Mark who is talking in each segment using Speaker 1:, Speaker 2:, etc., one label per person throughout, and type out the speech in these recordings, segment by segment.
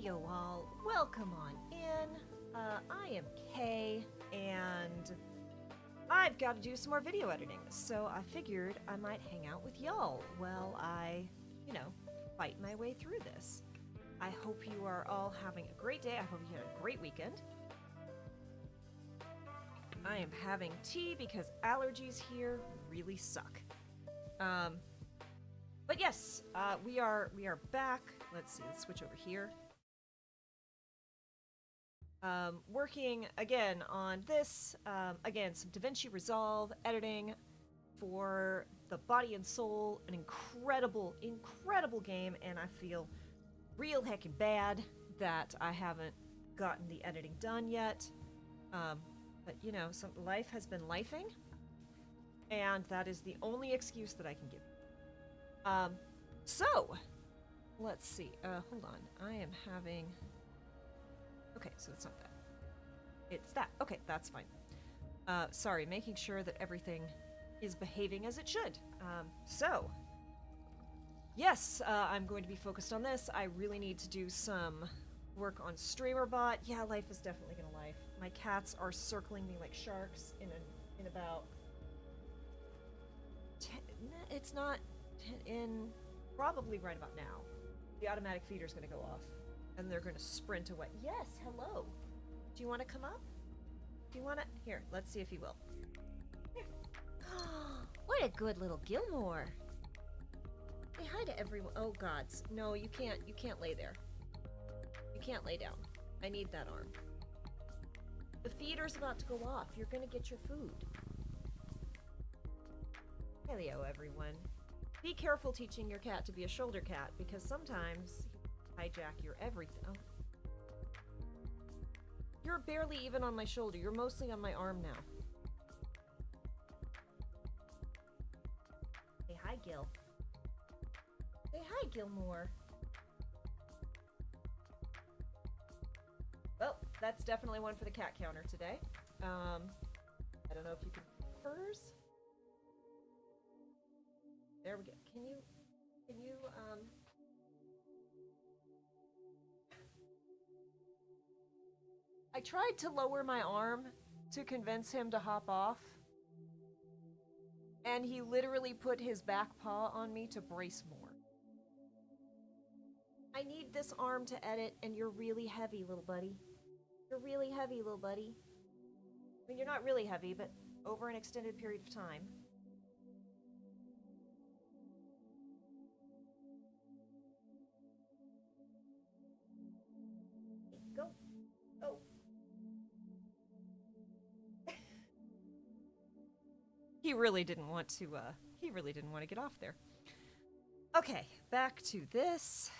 Speaker 1: you all. Welcome on in. I am Kay, and I've got to do some more video editing, so I figured I might hang out with y'all while I, fight my way through this. I hope you are all having a great day. I hope you had a great weekend. I am having tea because allergies here really suck. But yes, we are back. Let's see, let's switch over here. Working again on this, again, some DaVinci Resolve editing for the Body and Soul, an incredible game, and I feel real heckin' bad that I haven't gotten the editing done yet. But life has been lifing, and that is the only excuse that I can give you. So, let's see, hold on, I am having... Okay, so it's not that. It's that. Okay, that's fine. Sorry, making sure that everything is behaving as it should. Yes, I'm going to be focused on this. I really need to do some work on StreamerBot. Yeah, life is definitely gonna life. My cats are circling me like sharks in about... It's not... in probably right about now. The automatic feeder's gonna go off. And they're gonna sprint away. Yes, hello. Do you want to come up? Do you want to... Here, let's see if he will. Here. What a good little Gilmore. Say hi to everyone. Oh, gods. No, you can't lay there. You can't lay down. I need that arm. The feeder's about to go off. You're gonna get your food. Hello, everyone. Be careful teaching your cat to be a shoulder cat, because sometimes hijack your everything. Oh. You're barely even on my shoulder. You're mostly on my arm now. Hey, hi, Gil. Hey, hi, Gilmore. Well, that's definitely one for the cat counter today. I don't know if you can... Hers? There we go. Can you, I tried to lower my arm to convince him to hop off, and he literally put his back paw on me to brace more. I need this arm to edit, and you're really heavy, little buddy. You're really heavy, little buddy. I mean, you're not really heavy, but over an extended period of time. Go. Go. He really didn't want to get off there. Okay, back to this.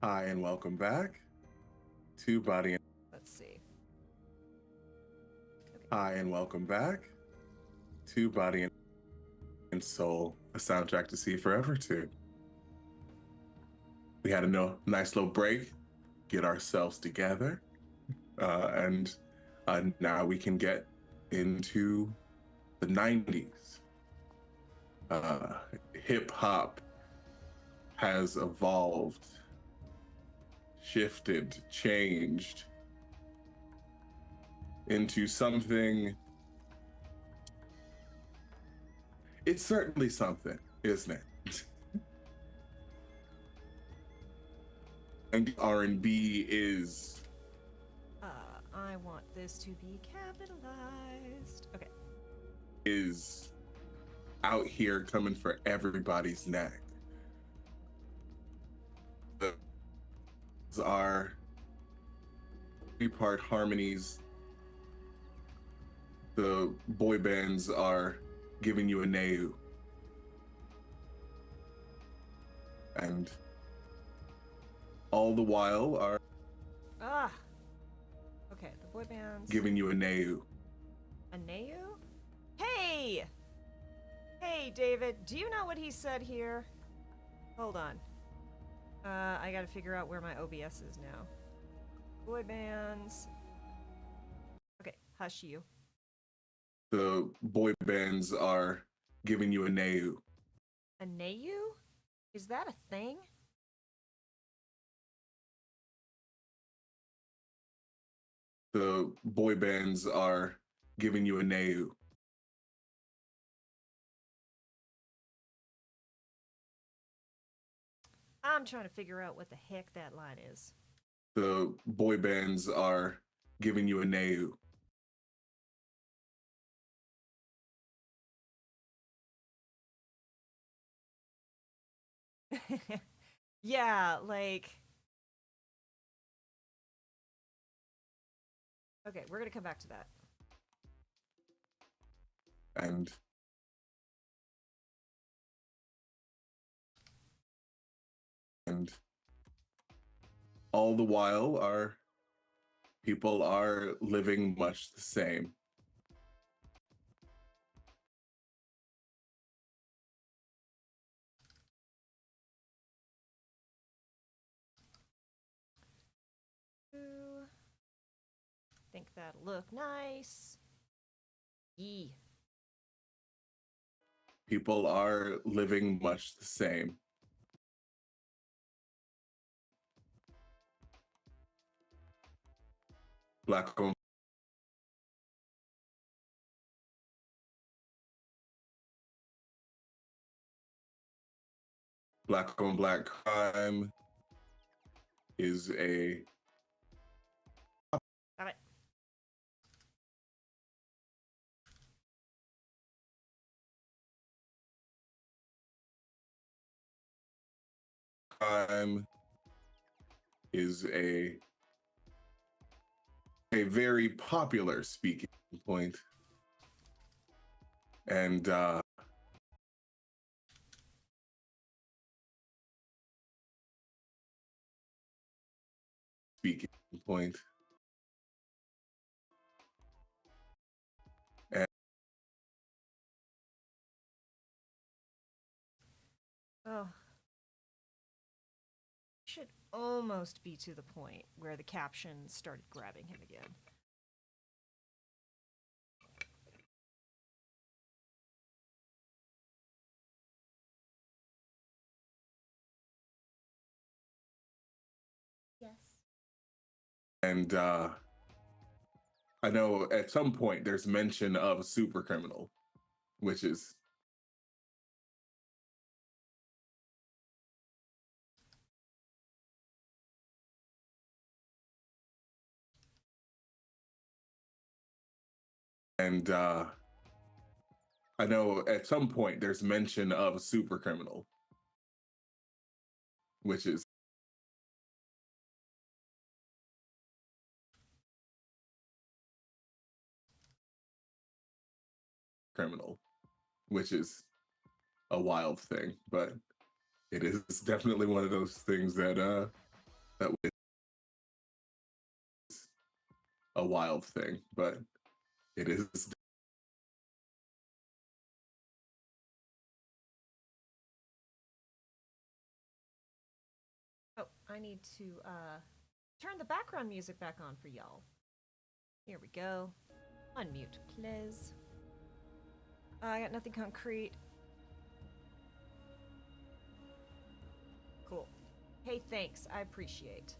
Speaker 2: Hi, and welcome back to Body and...
Speaker 1: Let's see.
Speaker 2: Okay. Hi, and welcome back to Body and Soul, a soundtrack to see forever to. We had a nice little break, get ourselves together, and now we can get into the 90s. Hip hop has evolved, shifted, changed into something. It's certainly something, isn't it? And R&B is...
Speaker 1: I want this to be capitalized. Okay.
Speaker 2: Is out here coming for everybody's neck. Those are three-part harmonies. The boy bands are giving you a neu. And all the while are...
Speaker 1: Okay, the boy bands...
Speaker 2: giving you a neu.
Speaker 1: A neu? Hey! Hey, David, do you know what he said here? Hold on. I gotta figure out where my OBS is now. Boy bands... Okay, hush you.
Speaker 2: The boy bands are giving you a neu.
Speaker 1: A neu? Is that a thing?
Speaker 2: The boy bands are giving you a neu.
Speaker 1: I'm trying to figure out what the heck that line is.
Speaker 2: The boy bands are giving you a neu.
Speaker 1: Yeah, like. Okay, we're gonna come back to that.
Speaker 2: And all the while, our people are living much the same.
Speaker 1: Think that'll look nice. Yee.
Speaker 2: People are living much the same. Black on black crime is a
Speaker 1: Got it.
Speaker 2: crime is a very popular speaking point. And speaking point. And
Speaker 1: Oh. Should almost be to the point where the caption started grabbing him again. Yes.
Speaker 2: and I know at some point there's mention of a super criminal, which is and I know at some point there's mention of a super criminal, which is criminal, which is a wild thing, but it is definitely one of those things that that is a wild thing, but it is
Speaker 1: Oh, I need to turn the background music back on for y'all. Here we go. Unmute, please. I got nothing concrete. Cool. Hey, thanks. I appreciate.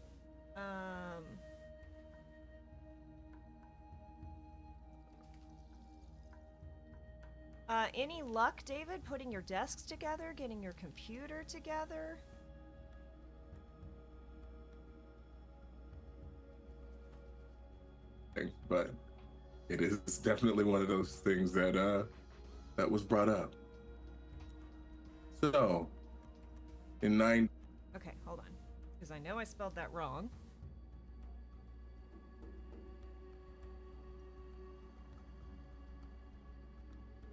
Speaker 1: Any luck, David, putting your desks together, getting your computer together?
Speaker 2: thing, but it is definitely one of those things that that was brought up. So, in
Speaker 1: Okay, hold on. Because I know I spelled that wrong.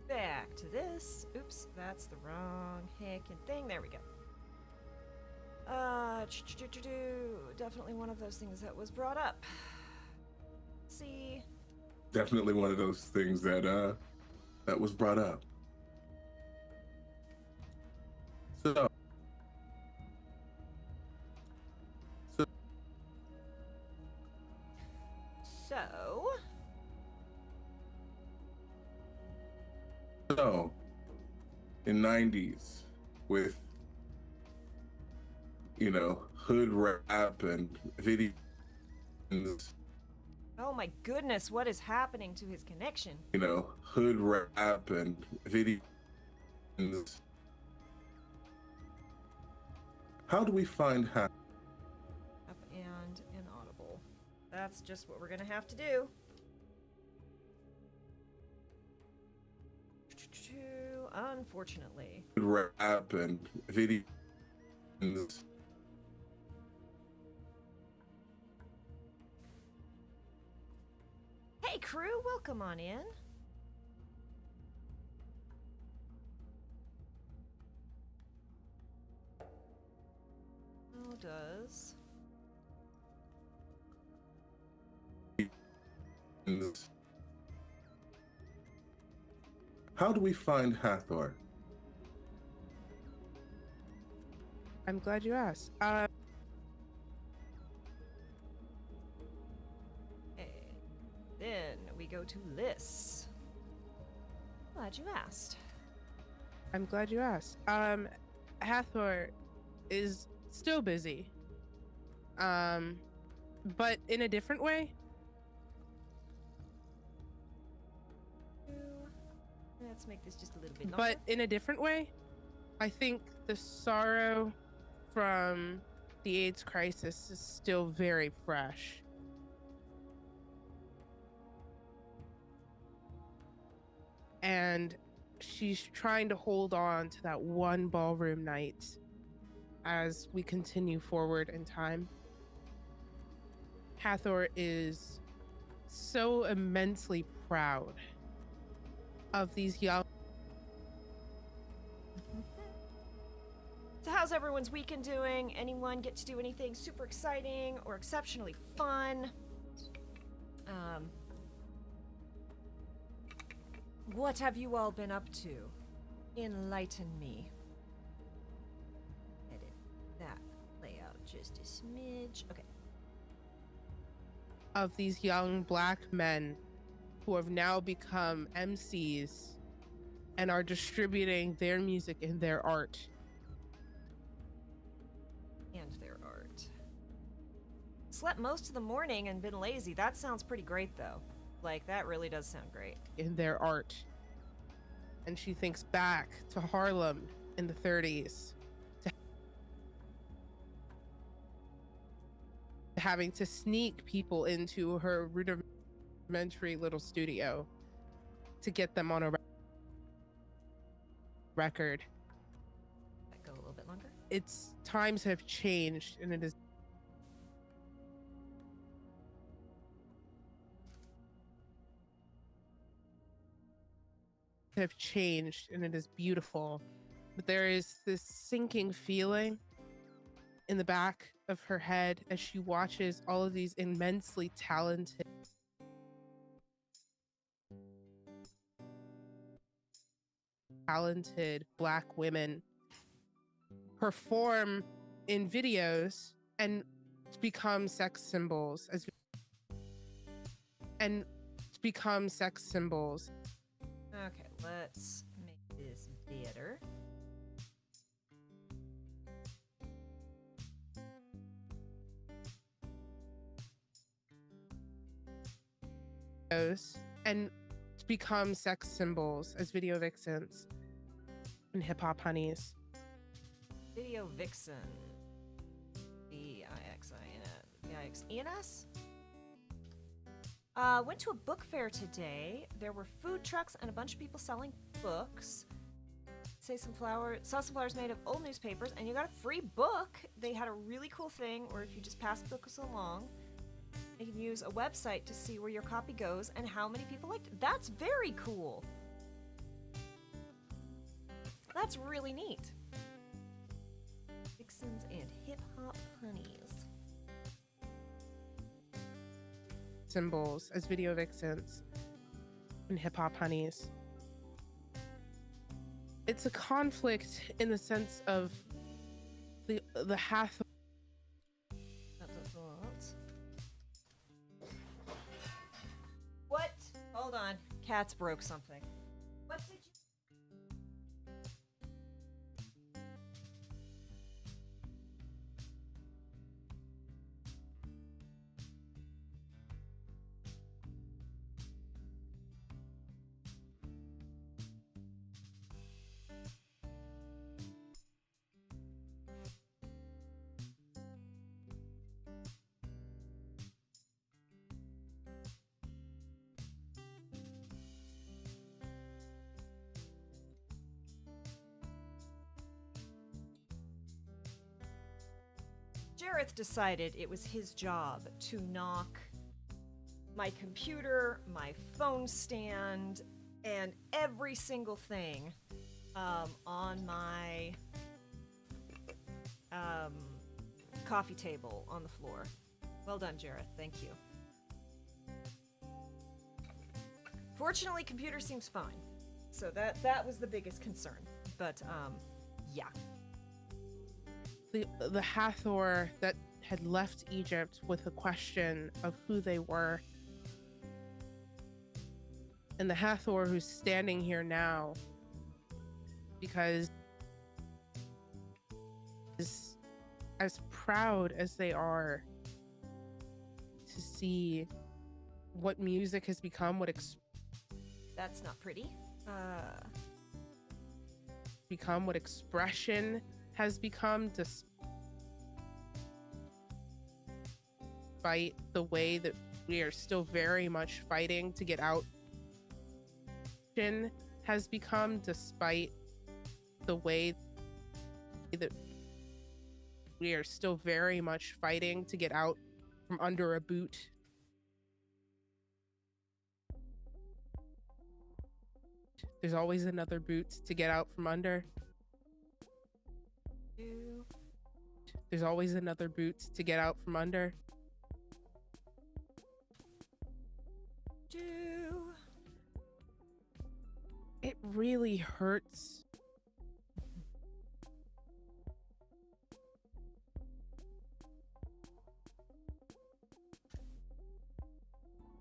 Speaker 1: Back to this. Oops, that's the wrong heckin' thing. There we go. Definitely one of those things that was brought up. Let's see.
Speaker 2: definitely one of those things that that was brought up. So,
Speaker 1: So,
Speaker 2: so in '90s with hood rap and video,
Speaker 1: Oh my goodness, what is happening to his connection?
Speaker 2: hood rap and video. How do we find
Speaker 1: Up and inaudible. That's just what we're gonna have to do. Unfortunately.
Speaker 2: rap and video?
Speaker 1: Hey crew, welcome on in. How does...
Speaker 2: How do we find Hathor?
Speaker 3: I'm glad you asked.
Speaker 1: Then we go to Liss. Glad you asked.
Speaker 3: I'm glad you asked. Hathor is still busy. But in a different way.
Speaker 1: Let's make this just a little bit longer.
Speaker 3: But in a different way. I think the sorrow from the AIDS crisis is still very fresh. And she's trying to hold on to that one ballroom night as we continue forward in time. Hathor is so immensely proud of these young.
Speaker 1: So how's everyone's weekend doing? Anyone get to do anything super exciting or exceptionally fun? What have you all been up to? Enlighten me. Edit that layout just a smidge. Okay.
Speaker 3: Of these young black men who have now become MCs and are distributing their music and their art.
Speaker 1: And their art. Slept most of the morning and been lazy. That sounds pretty great though. Like, that really does sound great.
Speaker 3: In their art. And she thinks back to Harlem in the 30s. To having to sneak people into her rudimentary little studio to get them on a record.
Speaker 1: That go a little bit longer?
Speaker 3: Its times have changed and it is have changed and it is beautiful, but there is this sinking feeling in the back of her head as she watches all of these immensely talented black women perform in videos and become sex symbols
Speaker 1: Okay, let's make this better.
Speaker 3: and become sex symbols as video vixens and hip-hop honeys.
Speaker 1: Video Vixen. V-I-X-I-N-S? Went to a book fair today. There were food trucks and a bunch of people selling books. Saw some flowers made of old newspapers, and you got a free book. They had a really cool thing where if you just pass books along, you can use a website to see where your copy goes and how many people liked it. That's very cool. That's really neat. Vixens and hip-hop honeys.
Speaker 3: Symbols as video vixens and hip-hop honeys. It's a conflict in the sense of the Hathor.
Speaker 1: That does not. What? Hold on. Cats broke something. What did you... Jareth decided it was his job to knock my computer, my phone stand, and every single thing on my coffee table on the floor. Well done, Jareth. Thank you. Fortunately, computer seems fine. So that was the biggest concern. But yeah.
Speaker 3: The Hathor that had left Egypt with a question of who they were, and the Hathor who's standing here now because as proud as they are to see what music has become,
Speaker 1: That's not pretty.
Speaker 3: Become what expression has become, despite the way that we are still very much fighting to get out. Has become, despite the way that we are still very much fighting to get out from under a boot. There's always another boot to get out from under. There's always another boot to get out from under. It really hurts.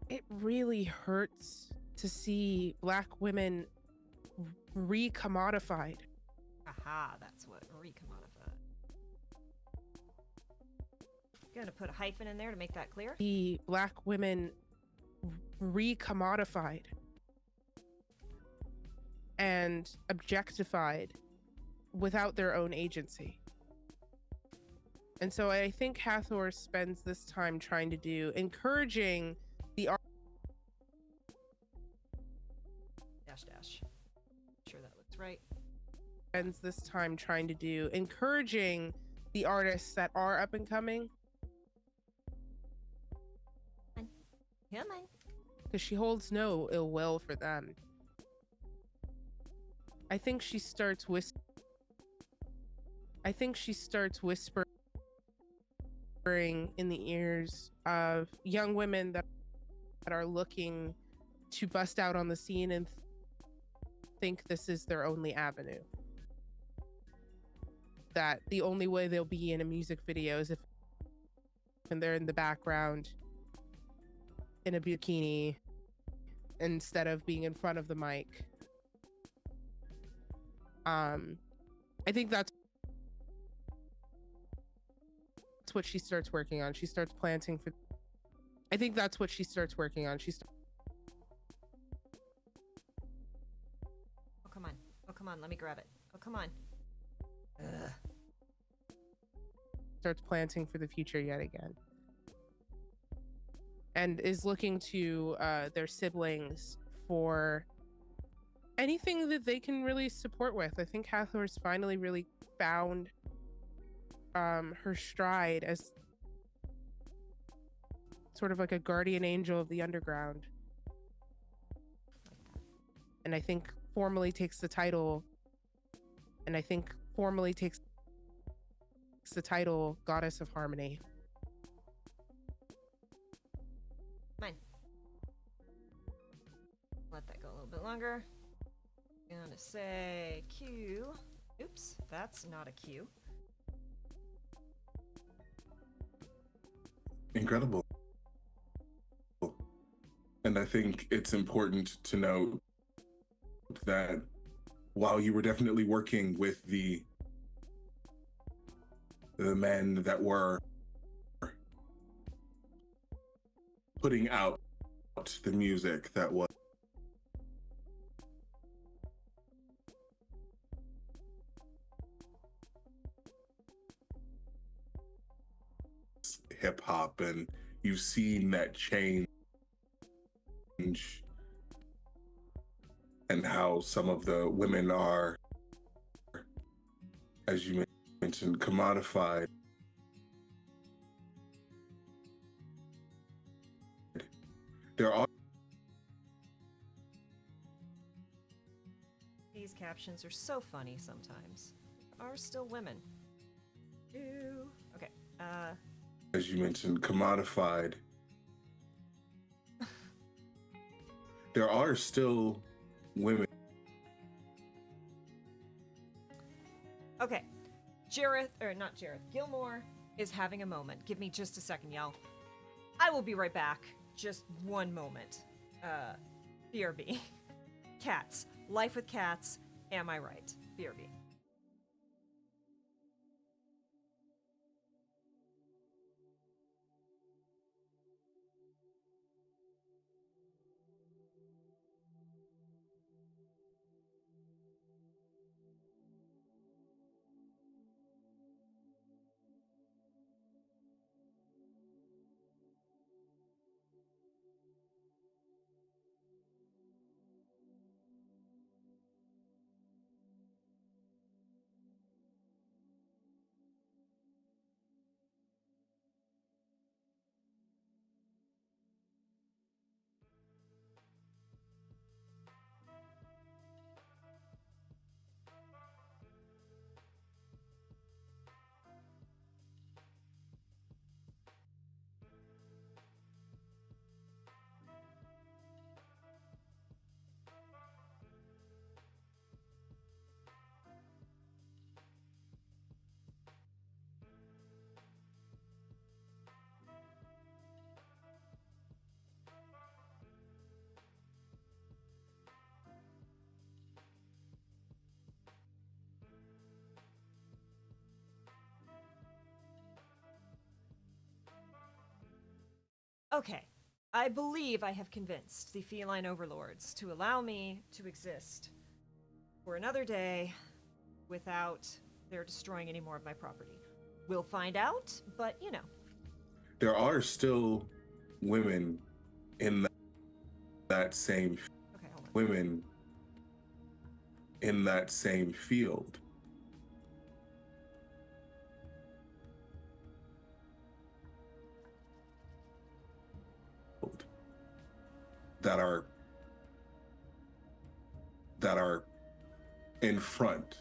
Speaker 3: It really hurts to see Black women re-commodified.
Speaker 1: Aha, that's what re-commodified. Gonna put a hyphen in there to make that clear.
Speaker 3: The Black women re-commodified and objectified without their own agency. And so I think Hathor spends this time trying to do, encouraging the art.
Speaker 1: Dash. Sure that looks right.
Speaker 3: Spends this time trying to do, encouraging the artists that are up and coming.
Speaker 1: Come on.
Speaker 3: Because she holds no ill will for them. I think she starts whispering in the ears of young women that are looking to bust out on the scene and think this is their only avenue. That the only way they'll be in a music video is if they're in the background in a bikini instead of being in front of the mic. I think that's what she starts working on. She starts planting for. I think that's what she starts working on.
Speaker 1: Oh, come on. Let me grab it. Oh, come on. Ugh.
Speaker 3: Starts planting for the future yet again. And is looking to their siblings for anything that they can really support with. I think Hathor's finally really found her stride as sort of like a guardian angel of the underground. And I think formally takes the title. Goddess of Harmony.
Speaker 1: Mine. Let that go a little bit longer. Gonna say Q. Oops, that's not a Q.
Speaker 2: Incredible. And I think it's important to note that while you were definitely working with the men that were putting out the music that was hip hop, and you've seen that change and how some of the women are, as you mentioned, commodified There are
Speaker 1: These captions are so funny sometimes. There are still women. Ew. Okay.
Speaker 2: as you mentioned, commodified. There are still women.
Speaker 1: Okay. Not Jareth, Gilmore is having a moment. Give me just a second, y'all. I will be right back. Just one moment. BRB. Cats. Life with cats. Am I right? BRB. Okay. I believe I have convinced the feline overlords to allow me to exist for another day without their destroying any more of my property. We'll find out, but you know.
Speaker 2: There are still women in that same
Speaker 1: Okay, hold on.
Speaker 2: women in that same field. That are in front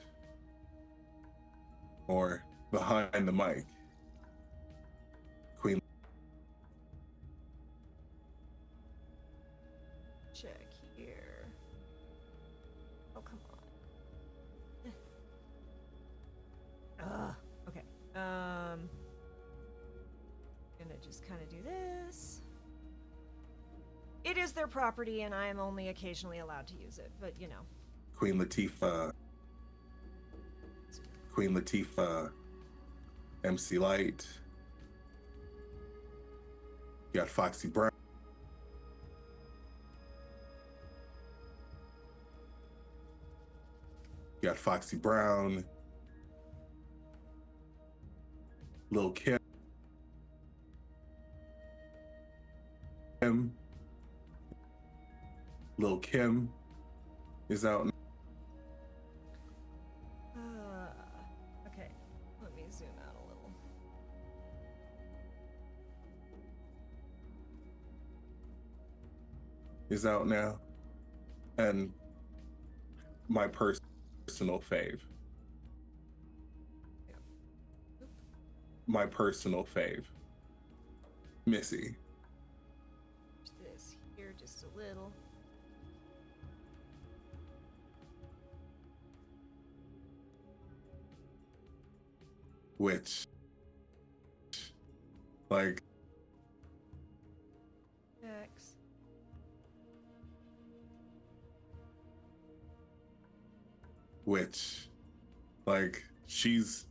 Speaker 2: or behind the mic. Queen
Speaker 1: Check here. Oh, come on. Okay. Gonna just kind of do this. It is their property, and I am only occasionally allowed to use it, but you know.
Speaker 2: Queen Latifah, MC Light. You got Foxy Brown. You got Foxy Brown. Lil Kim. Lil Kim is out.
Speaker 1: Okay. Let me zoom out a little.
Speaker 2: Is out now. And my personal fave.
Speaker 1: Yeah.
Speaker 2: My personal fave. Missy.
Speaker 1: This here just a little.
Speaker 2: Which, like,
Speaker 1: X.
Speaker 2: which, like, she's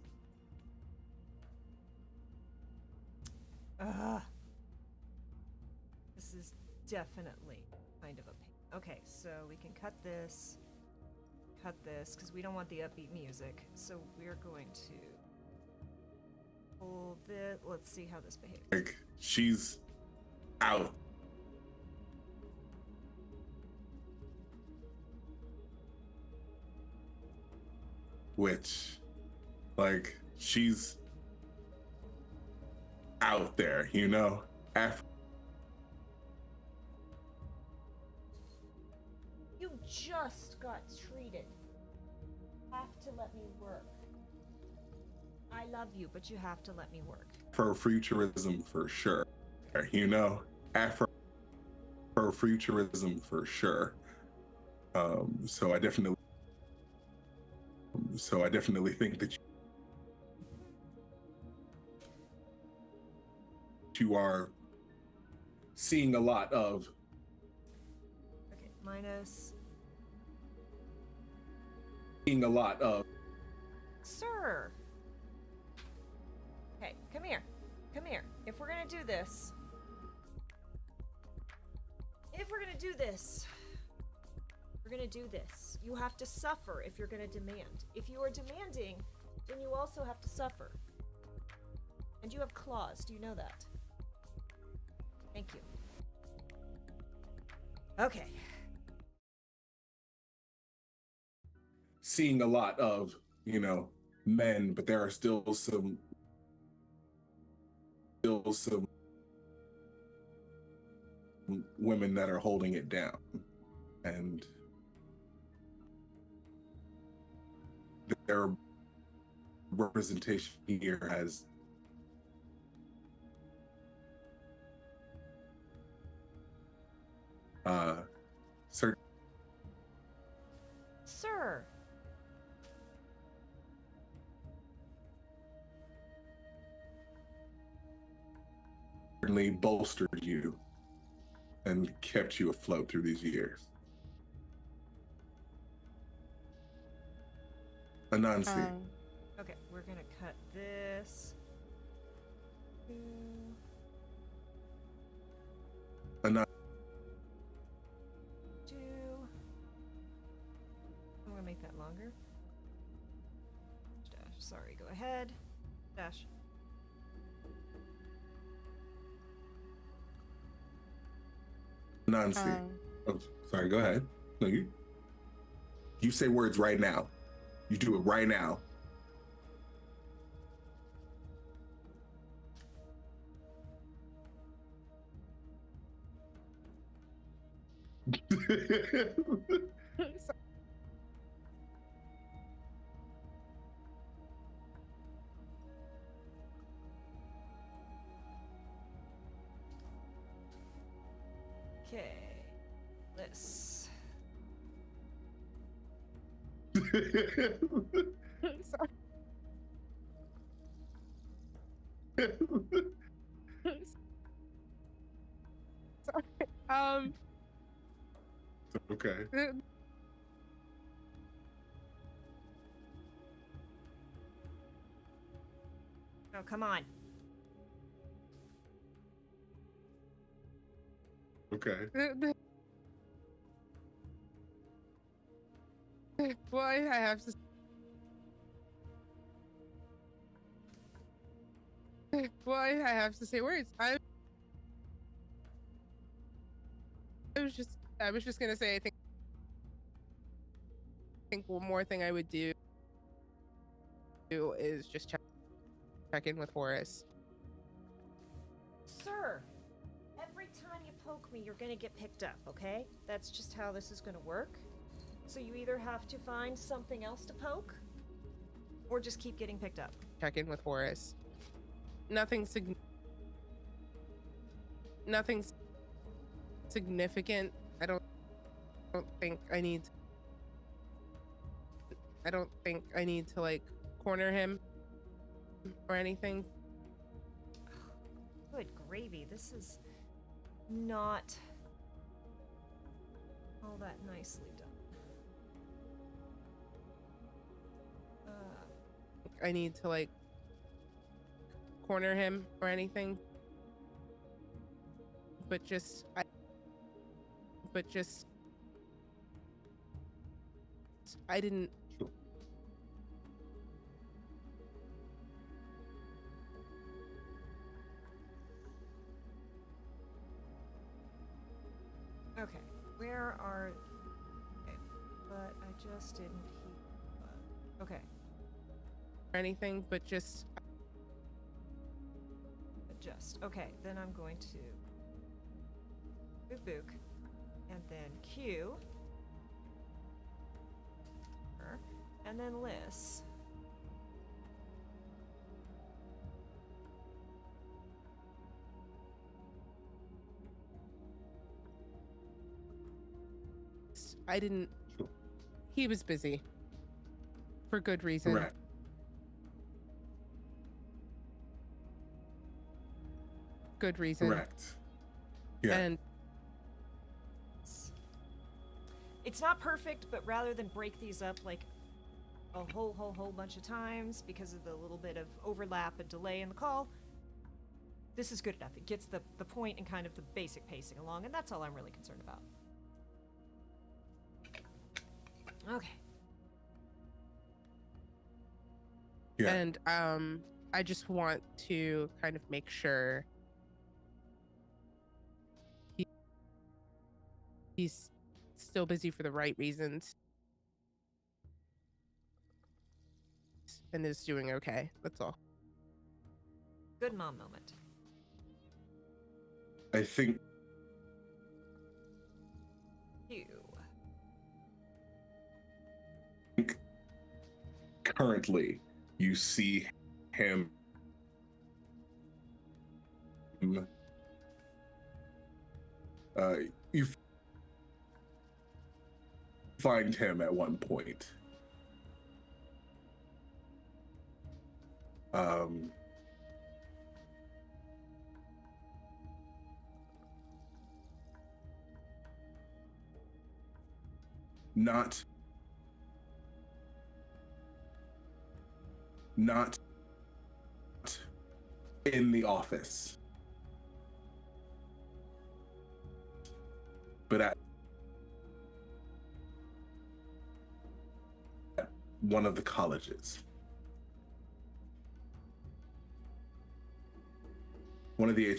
Speaker 1: This is definitely kind of a pain. Okay, so we can cut this, because we don't want the upbeat music. So we're going to hold it. Let's see how this behaves.
Speaker 2: like she's out. Which, like, she's out there, you know?
Speaker 1: just got treated. Have to let me work. I love you, but you have to let me work.
Speaker 2: Afrofuturism for sure. Afrofuturism for sure. So I definitely think that you are seeing a lot of.
Speaker 1: Okay, minus.
Speaker 2: Seeing a lot of.
Speaker 1: Sir. Okay, come here. Come here. If we're gonna do this. We're gonna do this. You have to suffer if you're gonna demand. If you are demanding, then you also have to suffer. And you have claws. Do you know that? Thank you. Okay.
Speaker 2: Seeing a lot of, men, but there are still some women that are holding it down. And their representation here has
Speaker 1: Sir.
Speaker 2: certainly bolstered you and kept you afloat through these years. Anansi.
Speaker 1: Okay, we're gonna cut this.
Speaker 2: Anansi.
Speaker 1: I'm gonna make that longer. Dash. Sorry, go ahead. Dash.
Speaker 2: Nancy. Oh, sorry, go ahead. No, you say words right now. You do it right now.
Speaker 1: Okay. This.
Speaker 3: Sorry. Sorry.
Speaker 2: Okay.
Speaker 1: Oh, come on.
Speaker 2: Okay.
Speaker 3: Well, I have to. Well, I have to say words. I was just gonna say. I think one more thing I would do is just check in with Horace.
Speaker 1: Sir, every time you poke me, you're gonna get picked up, okay? That's just how this is gonna work. So you either have to find something else to poke, or just keep getting picked up.
Speaker 3: Check in with Horace. Nothing significant. I don't think I need to like corner him or anything.
Speaker 1: Good gravy, this is not all that nicely done.
Speaker 3: I need to like corner him or anything. But just I didn't.
Speaker 1: Okay, where are... Okay, but I just didn't heat... Okay.
Speaker 3: Anything, but just...
Speaker 1: Adjust. Okay, then I'm going to... Book, and then Q. and then Liz.
Speaker 3: I didn't. He was busy. For good reason.
Speaker 2: Correct.
Speaker 3: Good reason.
Speaker 2: Correct. Yeah.
Speaker 3: And
Speaker 1: it's not perfect, but rather than break these up like a whole bunch of times because of the little bit of overlap and delay in the call, this is good enough. It gets the point and kind of the basic pacing along, and that's all I'm really concerned about. Okay.
Speaker 2: Yeah.
Speaker 3: And I just want to kind of make sure he's still busy for the right reasons and is doing okay. That's all.
Speaker 1: Good mom moment.
Speaker 2: I think
Speaker 1: You.
Speaker 2: currently you see him you find him at one point. Not in the office, but at one of the colleges. One of the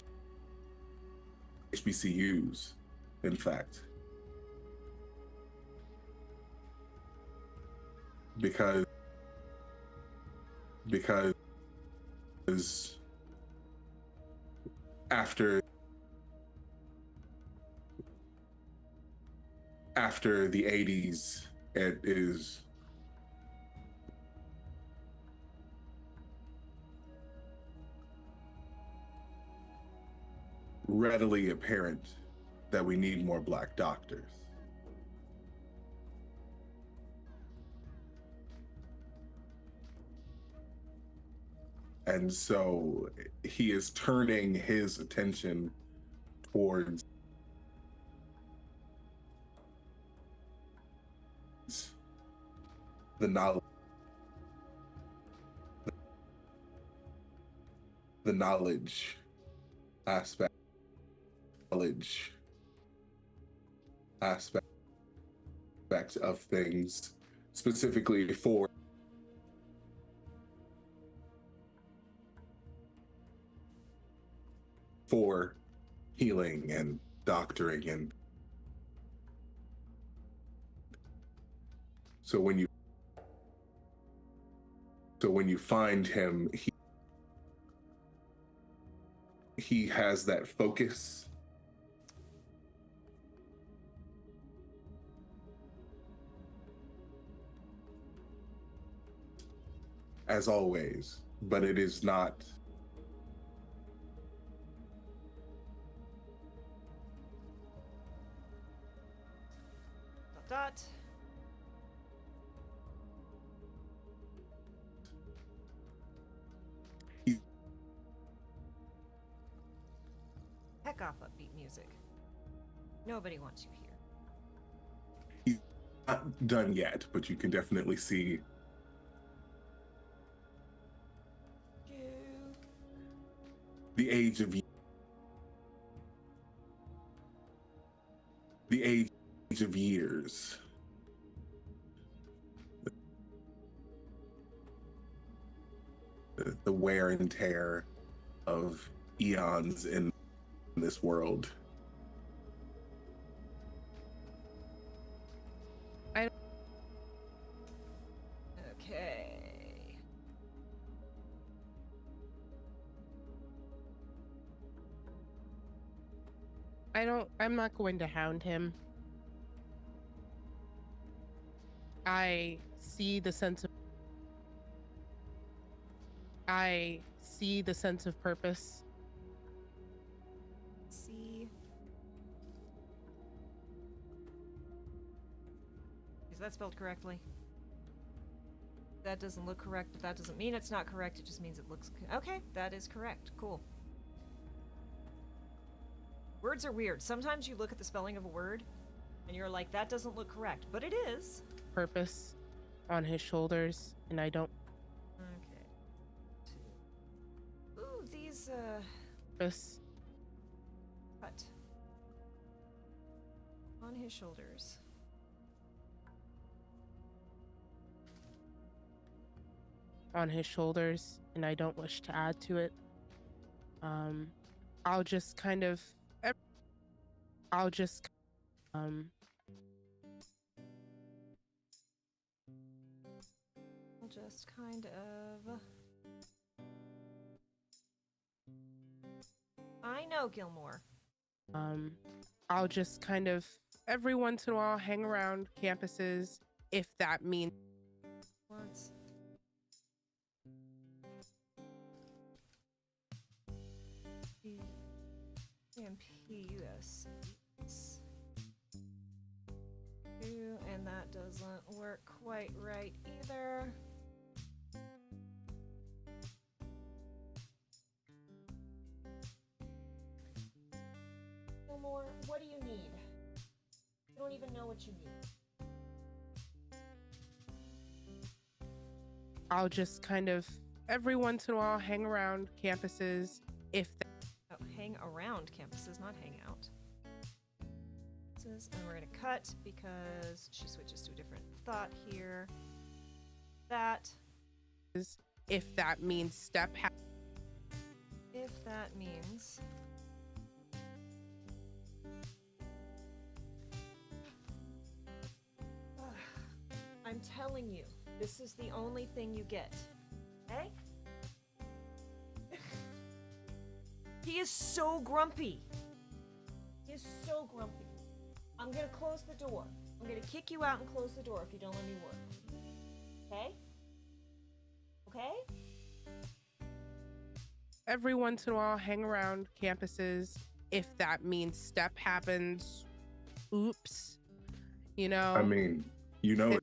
Speaker 2: HBCUs, in fact. Because after the 80s, it is readily apparent that we need more Black doctors. And so he is turning his attention towards the knowledge aspect of things, specifically for healing and doctoring. And so when you find him, he has that focus. As always, but it is not
Speaker 1: Dot. Heck off upbeat music. Nobody wants you here.
Speaker 2: he's not done yet, but you can definitely see the age of years. The wear and tear of eons in this world.
Speaker 1: Okay.
Speaker 3: I'm not going to hound him. I see the sense of purpose.
Speaker 1: See. Is that spelled correctly? That doesn't look correct, but that doesn't mean it's not correct. It just means it looks... Okay, that is correct. Cool. Words are weird. Sometimes you look at the spelling of a word, and you're like, that doesn't look correct. But it is.
Speaker 3: Purpose on his shoulders, and I don't...
Speaker 1: Okay. Ooh, these,
Speaker 3: Purpose
Speaker 1: cut. On his shoulders.
Speaker 3: on his shoulders, and I don't wish to add to it. I'll just kind of... I'll just...
Speaker 1: I'll just kind of... I know, Gilmore.
Speaker 3: I'll just kind of every once in a while hang around campuses, if that means...
Speaker 1: Once. MPUS. And that doesn't work quite right either. Gilmore, what do you need? You don't even know what you need.
Speaker 3: I'll just kind of every once in a while hang around campuses, if that...
Speaker 1: Oh, hang around campuses, not hang out. And we're gonna cut because she switches to a different thought here. That.
Speaker 3: If that means step...
Speaker 1: If that means... I'm telling you, this is the only thing you get. Okay? He is so grumpy. He is so grumpy. I'm gonna close the door. I'm gonna kick you out and close the door if you don't let me work. Okay? Okay?
Speaker 3: Every once in a while hang around campuses, if that means step happens. Oops. You know?
Speaker 2: I mean, you know...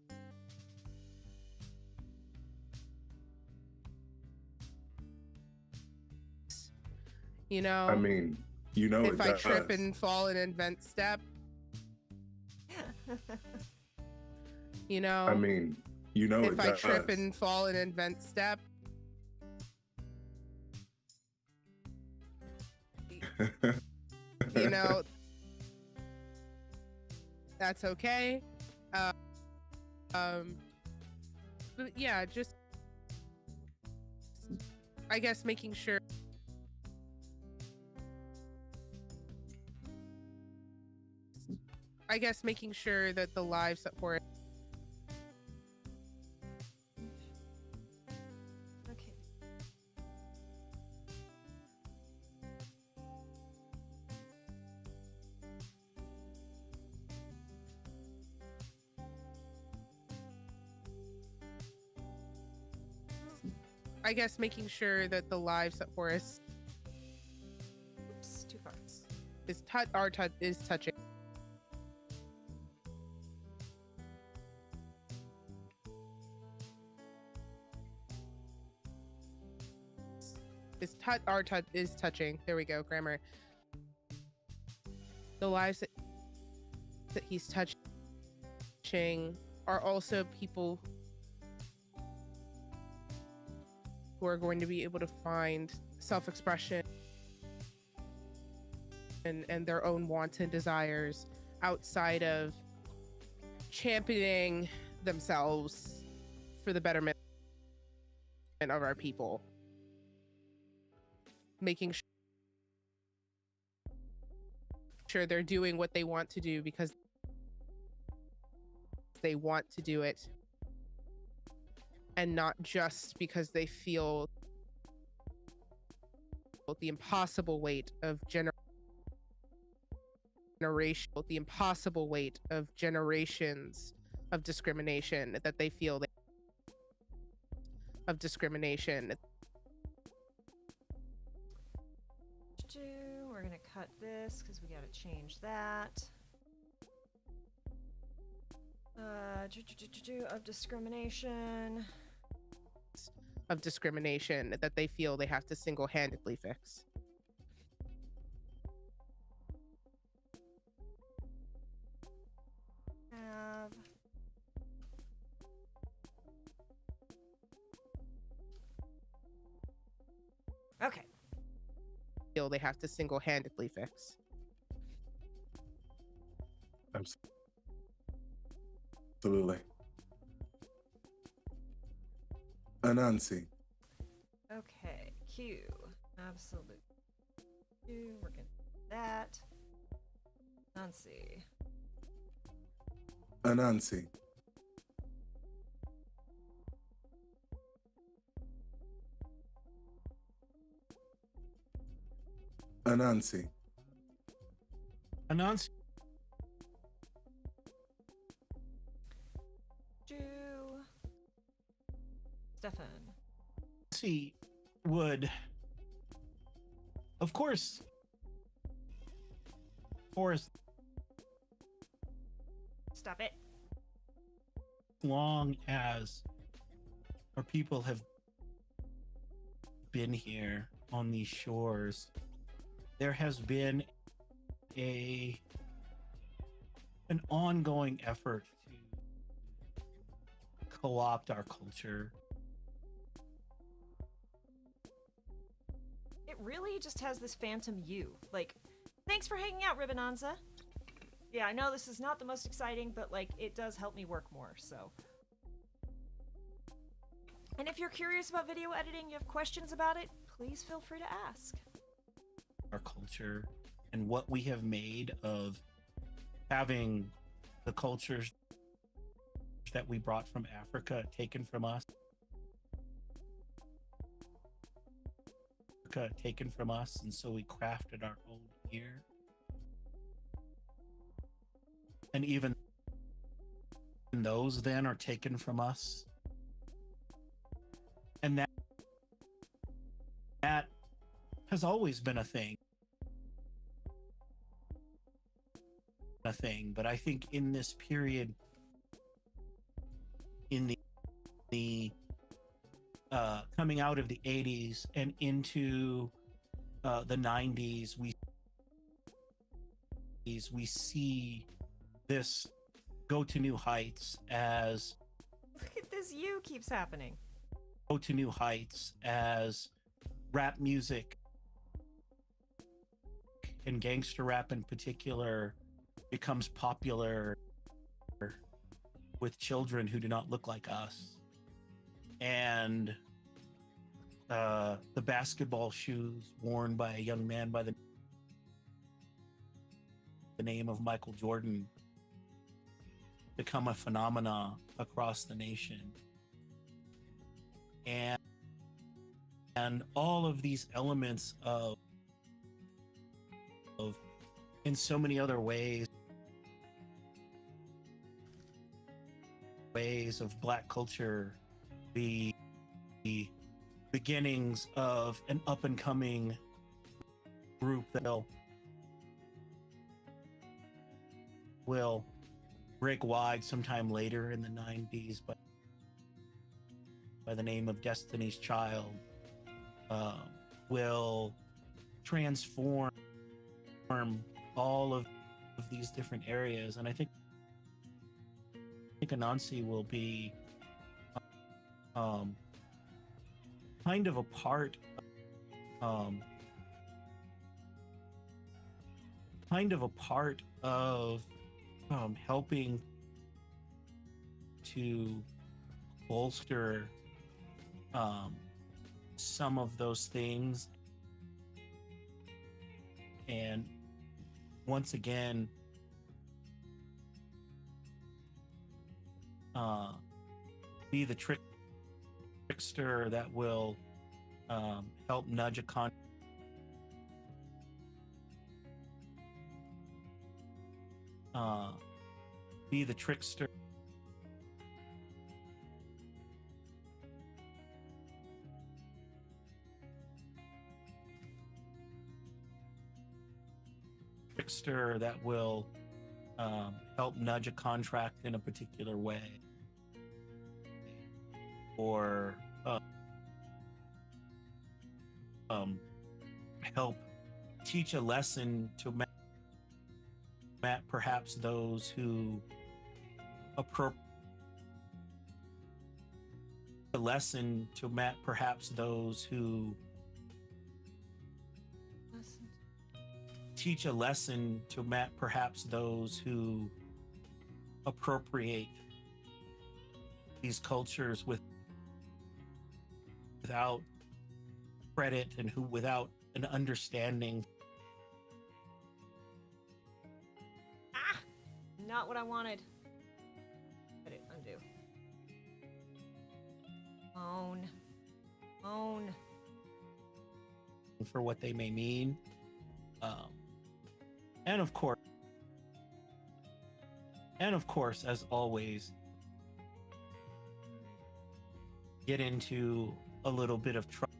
Speaker 3: You know?
Speaker 2: I mean, you know,
Speaker 3: if
Speaker 2: it
Speaker 3: I
Speaker 2: does.
Speaker 3: trip and fall and invent step. You know?
Speaker 2: I mean, you know,
Speaker 3: if
Speaker 2: it
Speaker 3: I
Speaker 2: does.
Speaker 3: trip and fall and invent step. You know, that's okay. But yeah, just I guess making sure that the lives that for
Speaker 1: Okay.
Speaker 3: I guess making sure that the lives that Forrest
Speaker 1: Oops, too far.
Speaker 3: is is touching. Is touching. There we go. Grammar. The lives that he's touching are also people who are going to be able to find self-expression and their own wants and desires outside of championing themselves for the betterment of our people. Making sure they're doing what they want to do because they want to do it, and not just because they feel the impossible weight of generations of discrimination that they feel they, of discrimination.
Speaker 1: We're gonna cut this because we gotta change that. Of discrimination.
Speaker 3: Of discrimination that they feel they have to single-handedly fix.
Speaker 1: Have. Okay.
Speaker 3: Feel they have to single-handedly fix.
Speaker 2: Absolutely. Anansi.
Speaker 1: Okay. Q. Absolutely. Q. We're gonna do that. Nancy.
Speaker 2: Anansi. Anansi.
Speaker 4: Anansi.
Speaker 1: Stefan.
Speaker 4: Would, of course,
Speaker 1: Stop it.
Speaker 4: long as our people have been here on these shores, there has been an ongoing effort to co-opt our culture.
Speaker 1: It really just has this phantom you. Like, thanks for hanging out, Ribbonanza. Yeah, I know this is not the most exciting, but, like, it does help me work more, so. And if you're curious about video editing, you have questions about it, please feel free to ask.
Speaker 4: Our culture and what we have made of having the cultures that we brought from Africa taken from us. And so we crafted our own here. And even those then are taken from us. And that has always been a thing. But I think in this period, in the coming out of the 80s and into the 90s, we see this go to new heights as
Speaker 1: Look at this you keeps happening.
Speaker 4: Rap music and gangster rap in particular becomes popular with children who do not look like us. And the basketball shoes worn by a young man by the name of Michael Jordan become a phenomena across the nation. And all of these elements of in so many other ways of Black culture, the beginnings of an up and coming group that will break wide sometime later in the 90s by the name of Destiny's Child, will transform all of these different areas. And I think Anansi will be kind of a part of helping to bolster some of those things, and once again be the trickster that will help nudge a be the trickster trickster that will help nudge a contract in a particular way, or help teach a lesson to perhaps those who appropriate a lesson to perhaps those who teach a lesson to perhaps those who appropriate these cultures without credit and who without an understanding.
Speaker 1: Ah! Not what I wanted. Edit, undo. Own.
Speaker 4: For what they may mean. And of course, as always, get into a little bit of trouble.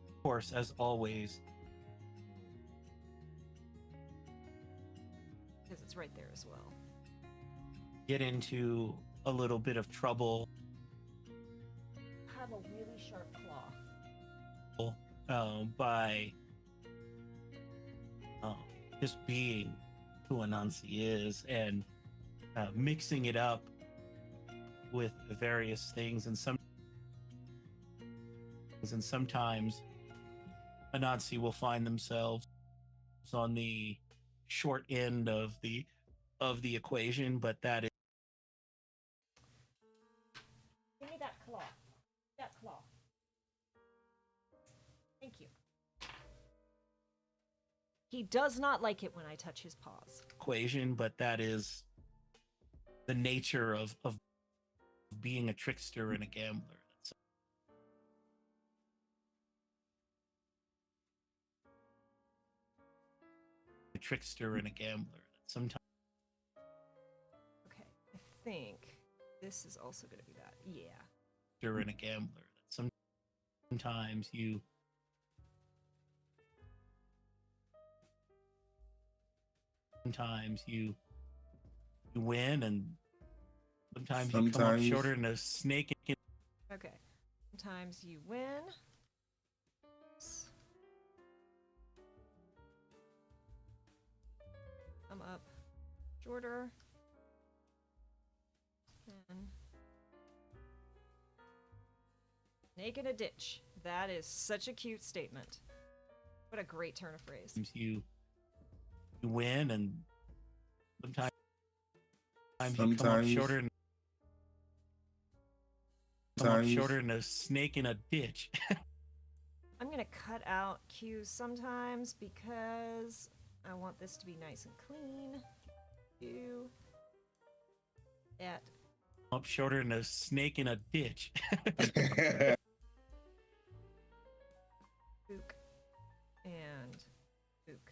Speaker 4: Of course, as always,
Speaker 1: because it's right there as well.
Speaker 4: Get into a little bit of trouble.
Speaker 1: Have a really sharp claw.
Speaker 4: By just being who Anansi is and mixing it up with various things, and sometimes Anansi will find themselves on the short end of the equation, but that is.
Speaker 1: Give me that claw. That claw. Thank you. He does not like it when I touch his paws.
Speaker 4: Equation, but that is the nature of being a trickster and a gambler. A trickster and a gambler. Sometimes.
Speaker 1: Okay, I think this is also going to be that. Yeah.
Speaker 4: And a gambler. Sometimes you win, and sometimes you come up shorter than a snake.
Speaker 1: Okay. Sometimes you win. Come up shorter. And snake in a ditch. That is such a cute statement. What a great turn of phrase.
Speaker 4: You win, and sometimes you come up shorter than a snake in a ditch.
Speaker 1: I'm gonna cut out cues sometimes because I want this to be nice and clean. Do that.
Speaker 4: Up shorter than a snake in a ditch.
Speaker 1: Book and book.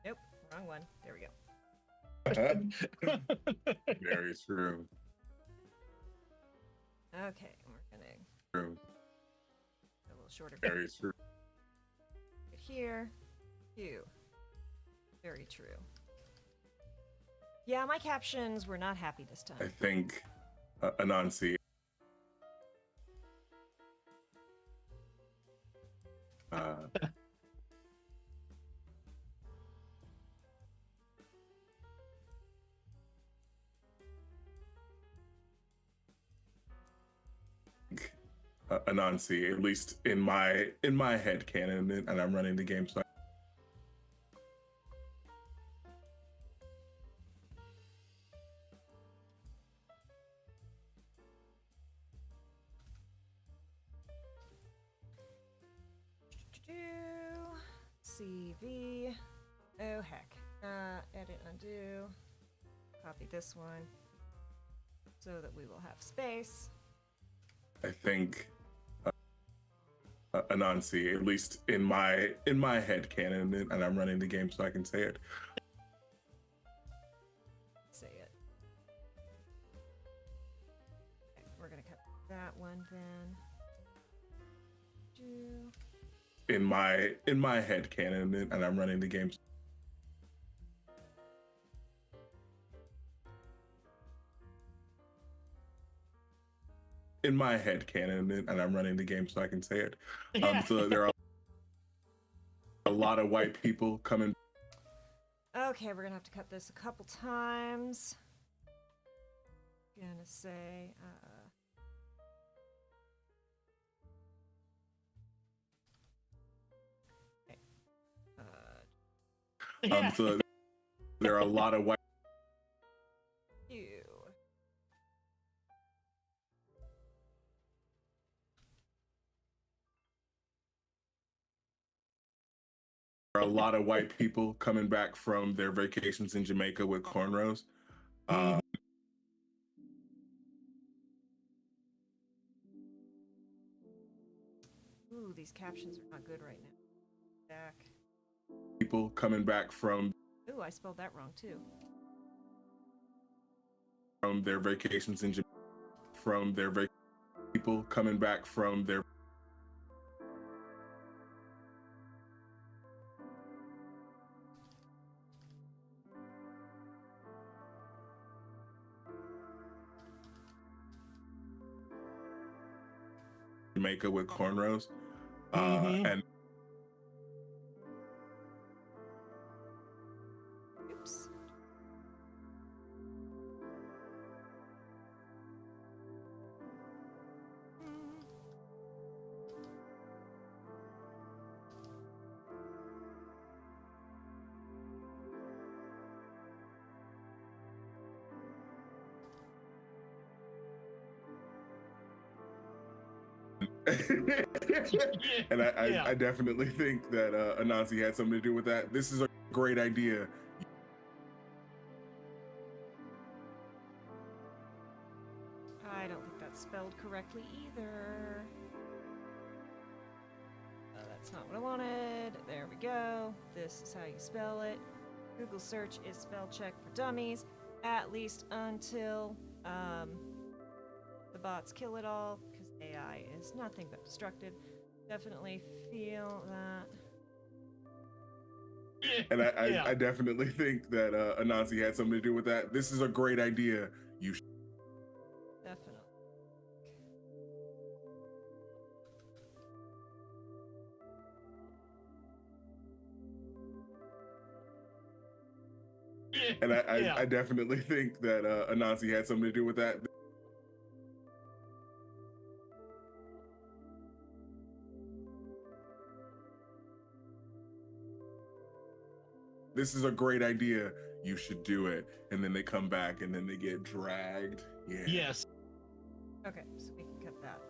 Speaker 1: Nope, wrong one. There we go.
Speaker 2: Very true.
Speaker 1: Okay, we're gonna
Speaker 2: True.
Speaker 1: a little shorter.
Speaker 2: Very true.
Speaker 1: Right here. You. Very true. Yeah, my captions were not happy this time.
Speaker 2: I think Anansi. Anansi, at least in my head canon, and I'm running the game, so
Speaker 1: CV. Oh heck. Edit, undo. Copy this one so that we will have space.
Speaker 2: I think Anansi, at least in my head canon, and I'm running the game, so I can say it.
Speaker 1: Say it. Okay, we're gonna cut that one then.
Speaker 2: in my head canon, and I'm running the games. In my head canon, and I'm running the game, so I can say it. So there are a lot of white people coming.
Speaker 1: Okay, we're gonna have to cut this a couple times. Gonna say, okay.
Speaker 2: So there are a lot of white.
Speaker 1: Ew.
Speaker 2: There are a lot of white people coming back from their vacations in Jamaica with cornrows.
Speaker 1: Ooh, these captions are not good right now. Back.
Speaker 2: People coming back from
Speaker 1: Ooh, I spelled that wrong too.
Speaker 2: their vacations in people coming back from their Jamaica with cornrows. And
Speaker 1: Oops.
Speaker 2: and I definitely think that Anansi had something to do with that. This is a great idea.
Speaker 1: I don't think that's spelled correctly either. That's not what I wanted. There we go. This is how you spell it. Google search is spell check for dummies, at least until the bots kill it all, because AI is nothing but destructive. Definitely feel that.
Speaker 2: And I definitely think that Anansi had something to do with that. This is a great idea. You should.
Speaker 1: Definitely.
Speaker 2: And I definitely think that Anansi had something to do with that. This is a great idea. You should do it. And then they come back and then they get dragged. Yeah.
Speaker 4: Yes.
Speaker 1: Okay, so we can cut that.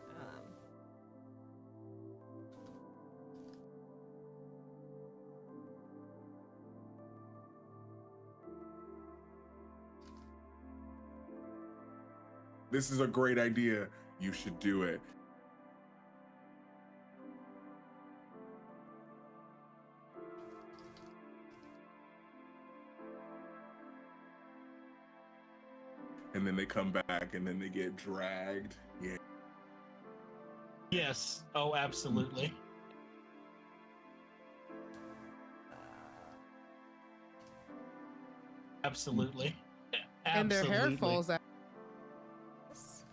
Speaker 2: This is a great idea. You should do it. And then they come back and then they get dragged. Yeah.
Speaker 4: Yes. Oh, absolutely. Absolutely.
Speaker 3: And their hair
Speaker 4: Absolutely.
Speaker 3: falls out.
Speaker 1: This.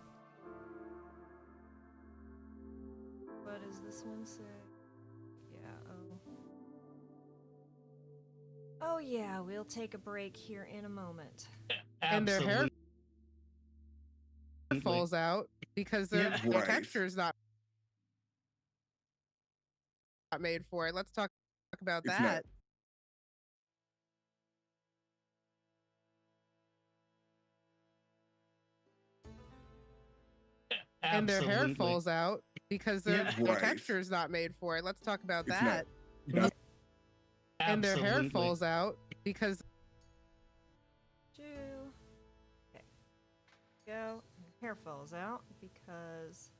Speaker 1: What does this one say? Yeah, oh. Oh yeah, we'll take a break here in a moment.
Speaker 3: And their hair
Speaker 4: Absolutely.
Speaker 3: falls out because their
Speaker 2: Right.
Speaker 3: texture is not made for it. Let's talk about
Speaker 2: It's
Speaker 3: that. And their hair
Speaker 4: Absolutely.
Speaker 3: falls out because their
Speaker 2: Right.
Speaker 3: texture is not made for it. Let's talk about
Speaker 2: It's
Speaker 3: that.
Speaker 2: not.
Speaker 3: And their hair
Speaker 4: Absolutely.
Speaker 3: falls out because
Speaker 1: Okay. Go. Hair falls out because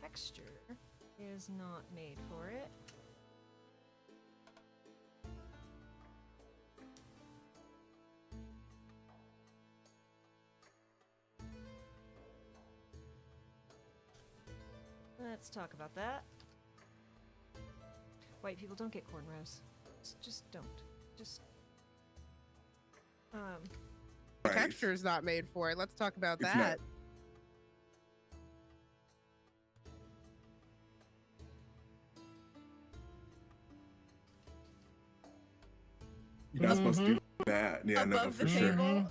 Speaker 1: texture is not made for it. Let's talk about that. White people don't get cornrows. Just don't. Just.
Speaker 2: Right.
Speaker 3: Texture's not made for it. Let's talk about
Speaker 2: It's
Speaker 3: that.
Speaker 2: You're not supposed to do that. Yeah, no,
Speaker 5: Above
Speaker 2: for
Speaker 5: the
Speaker 2: sure.
Speaker 5: table.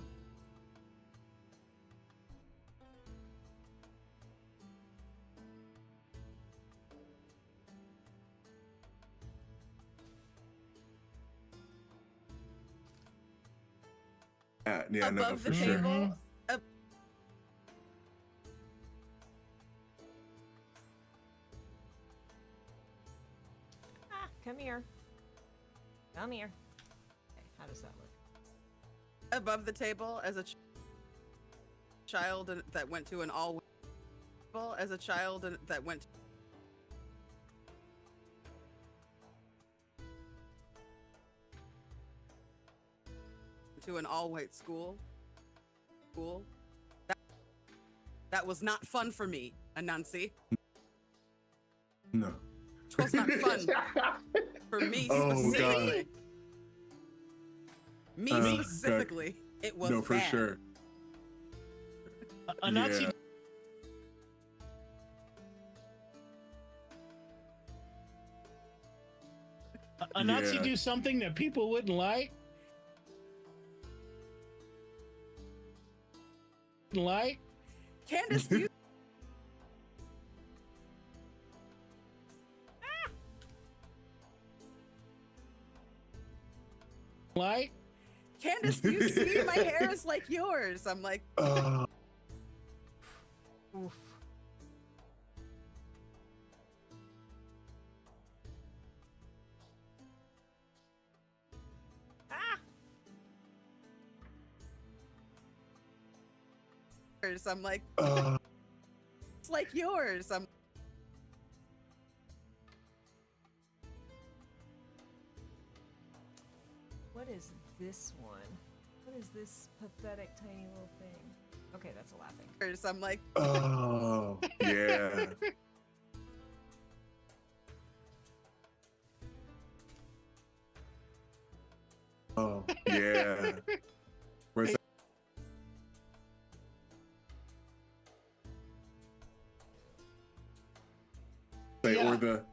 Speaker 2: Yeah, no,
Speaker 5: Above
Speaker 2: for
Speaker 5: the
Speaker 2: sure.
Speaker 5: table.
Speaker 1: Come here. Come here. Okay, how does that work?
Speaker 5: Above the table as a child that went to an all as a child that went to an all-white school. That was not fun for me, Anansi.
Speaker 2: No.
Speaker 5: It was not fun for me
Speaker 2: Oh,
Speaker 5: specifically. Me
Speaker 2: God.
Speaker 5: specifically, it was
Speaker 2: No, for
Speaker 5: bad.
Speaker 2: sure.
Speaker 4: A Nazi.
Speaker 2: Yeah.
Speaker 4: A Nazi
Speaker 2: Yeah.
Speaker 4: do something that people wouldn't like.
Speaker 5: Candace, you Candace, you see my hair is like yours. I'm like,
Speaker 1: Oof. Ah!
Speaker 5: I'm like, it's like yours. I'm
Speaker 1: What is this one? What is this pathetic tiny little thing? Okay, that's a laughing.
Speaker 5: I'm like,
Speaker 2: Oh, yeah. Oh, yeah. Where's that? Say,
Speaker 4: Yeah.
Speaker 2: or the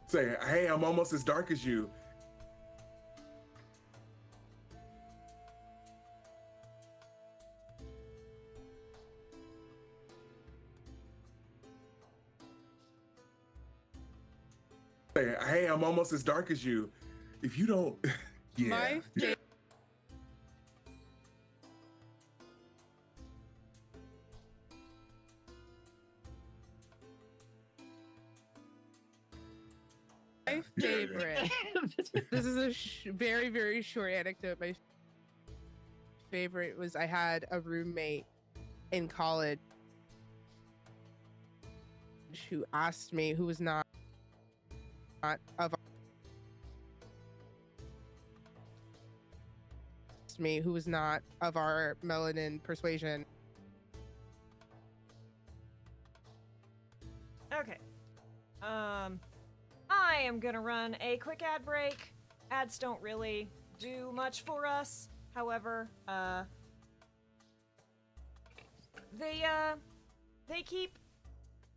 Speaker 2: say, hey, I'm almost as dark as you. Say, hey, I'm almost as dark as you. If you don't, yeah.
Speaker 3: My
Speaker 2: yeah.
Speaker 3: My favorite. This is a very, very short anecdote. My favorite was I had a roommate in college who asked me, who was not of me, who was not of our melanin persuasion.
Speaker 1: Okay. I am gonna run a quick ad break. Ads don't really do much for us. However, they keep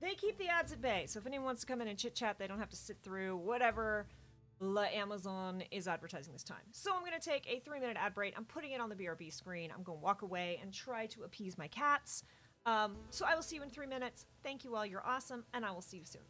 Speaker 1: the ads at bay. So if anyone wants to come in and chit chat, they don't have to sit through whatever Amazon is advertising this time. So I'm gonna take a 3-minute ad break. I'm putting it on the BRB screen. I'm gonna walk away and try to appease my cats. So I will see you in 3 minutes. Thank you all. You're awesome, and I will see you soon.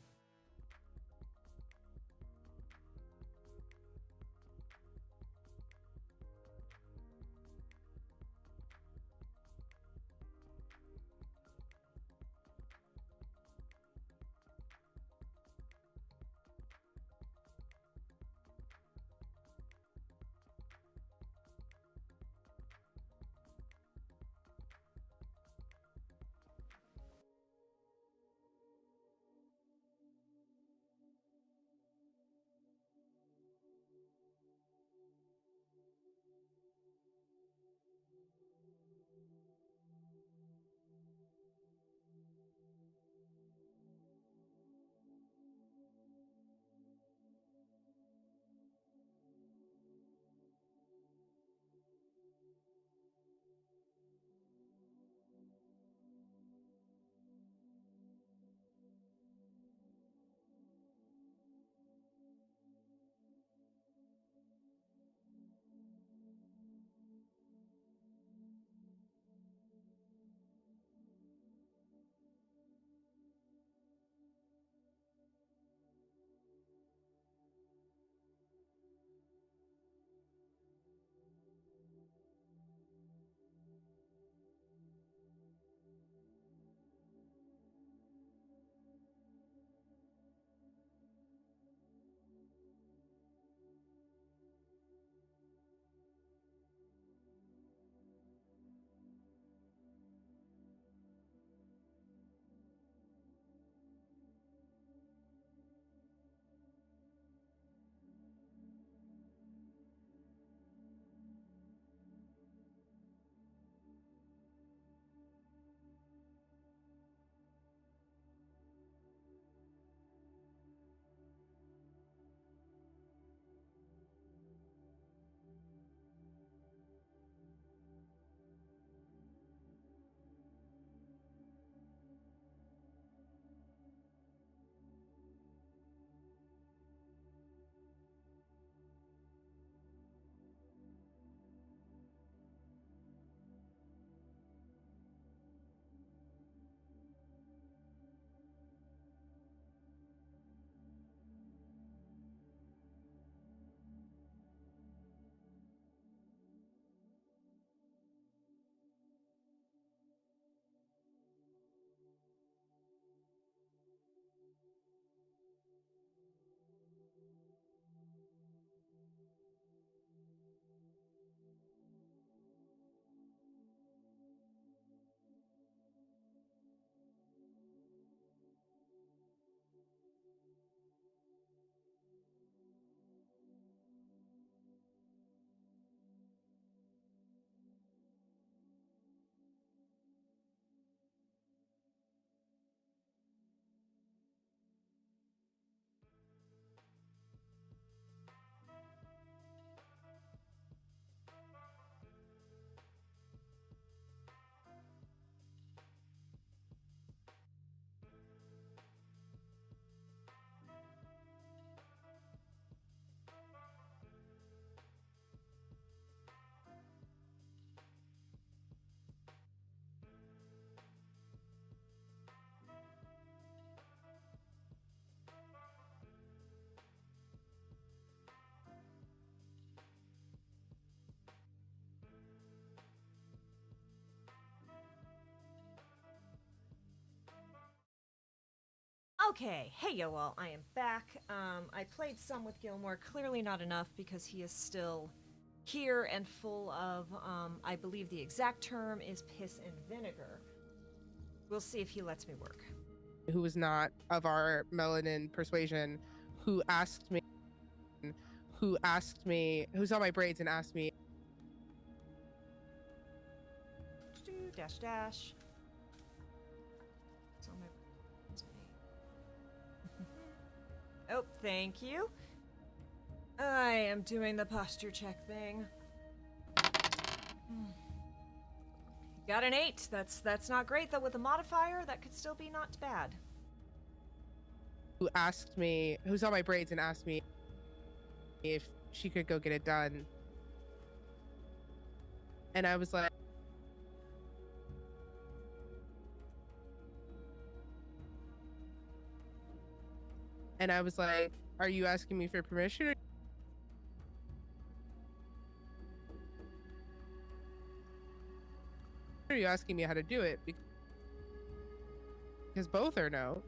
Speaker 1: Okay, hey yo all, I am back. I played some with Gilmore, clearly not enough because he is still here and full of, I believe the exact term is piss and vinegar. We'll see if he lets me work.
Speaker 3: Who was not of our melanin persuasion, who who's on my braids and asked me,
Speaker 1: Dash dash. It's on my Oh, thank you. I am doing the posture check thing. Got an 8. That's not great though. With a modifier, that could still be not bad.
Speaker 3: who's on my braids and asked me if she could go get it done. And I was like, are you asking me for permission? Or are you asking me how to do it? Because both are no.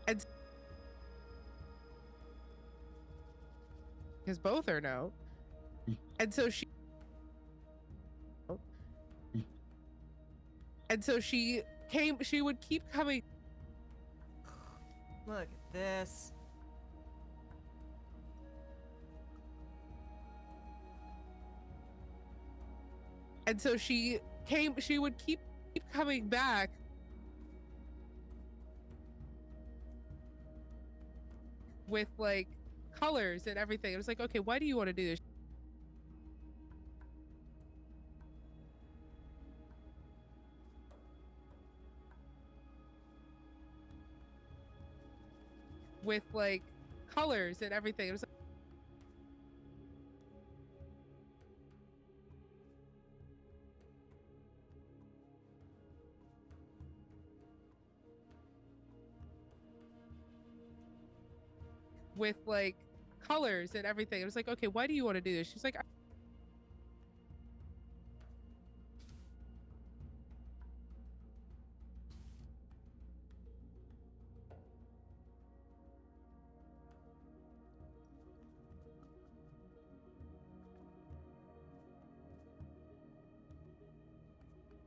Speaker 3: And because both are no. And so she would keep coming.
Speaker 1: Look at this.
Speaker 3: And so she would keep coming back with like colors and everything. It was like, okay, why do you want to do this? With like colors and everything. It was like, with like colors and everything. It was like, okay, why do you want to do this? She's like,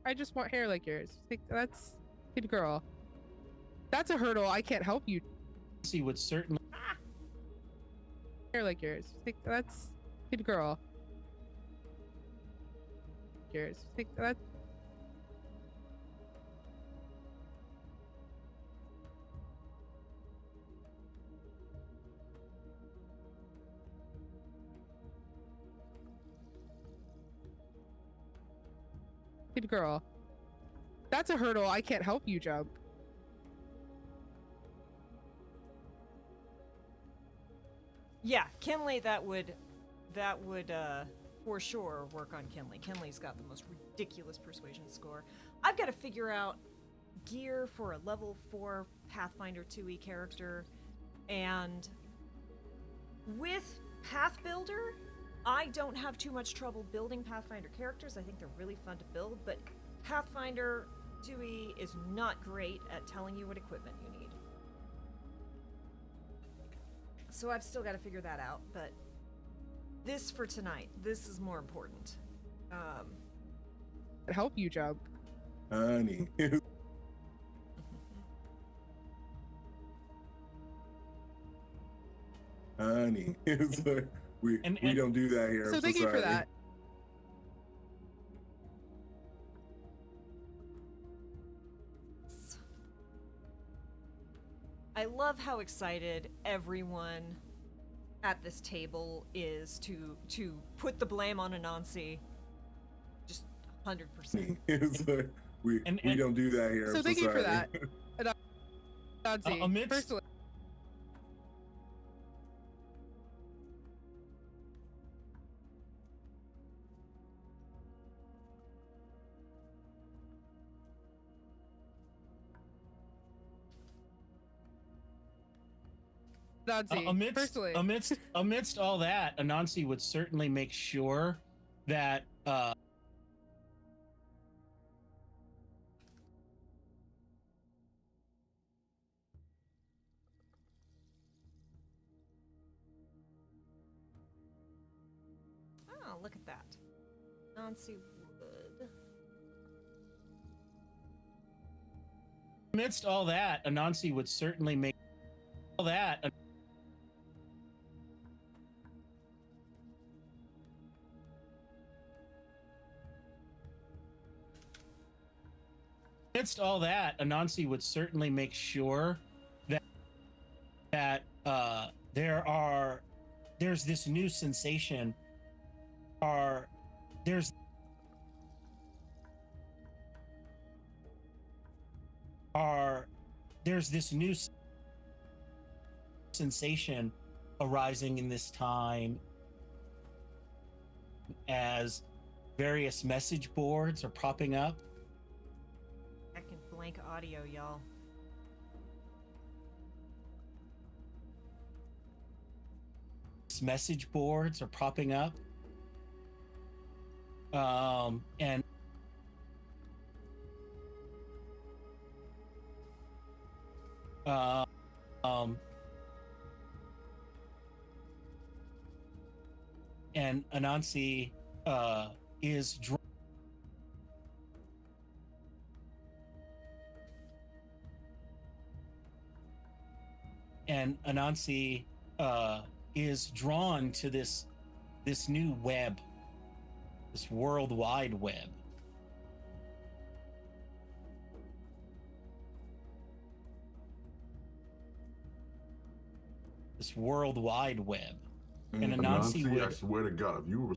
Speaker 3: I just want hair like yours. Like, that's good girl. That's a hurdle. I can't help you.
Speaker 4: She would certainly.
Speaker 3: Hair like yours. Like, that's good girl. Yours. Like, that's good girl. That's a hurdle. I can't help you jump.
Speaker 1: Yeah, Kinley, that would for sure work on Kinley. Kinley's got the most ridiculous persuasion score. I've got to figure out gear for a level 4 Pathfinder 2e character, and with Path Builder, I don't have too much trouble building Pathfinder characters. I think they're really fun to build, but Pathfinder 2e is not great at telling you what equipment you need. So I've still got to figure that out, but this for tonight, this is more important.
Speaker 3: Help you jump.
Speaker 2: Honey. Honey. It's like, we don't do that here.
Speaker 3: So
Speaker 2: I'm
Speaker 3: thank you for
Speaker 2: sorry.
Speaker 3: that.
Speaker 1: I love how excited everyone at this table is to put the blame on Anansi. Just 100%.
Speaker 2: It's like, we don't do that here.
Speaker 3: So
Speaker 2: I'm
Speaker 3: thank you for
Speaker 2: sorry.
Speaker 3: that. Anansi,
Speaker 4: Amidst-
Speaker 3: personally, Anansi, personally,
Speaker 4: amidst all that, Anansi would certainly make sure that
Speaker 1: look at that. Nancy Wood.
Speaker 4: Amidst all that, Anansi would certainly make all that. Amidst all that, Anansi would certainly make sure that there's this new sensation. There's this new sensation arising in this time as various message boards are popping up.
Speaker 1: I can blank audio, y'all.
Speaker 4: Message boards are popping up. And Anansi is drawn to this new web, this World Wide Web. This World Wide Web. And Anansi would...
Speaker 6: I swear to God, if you were...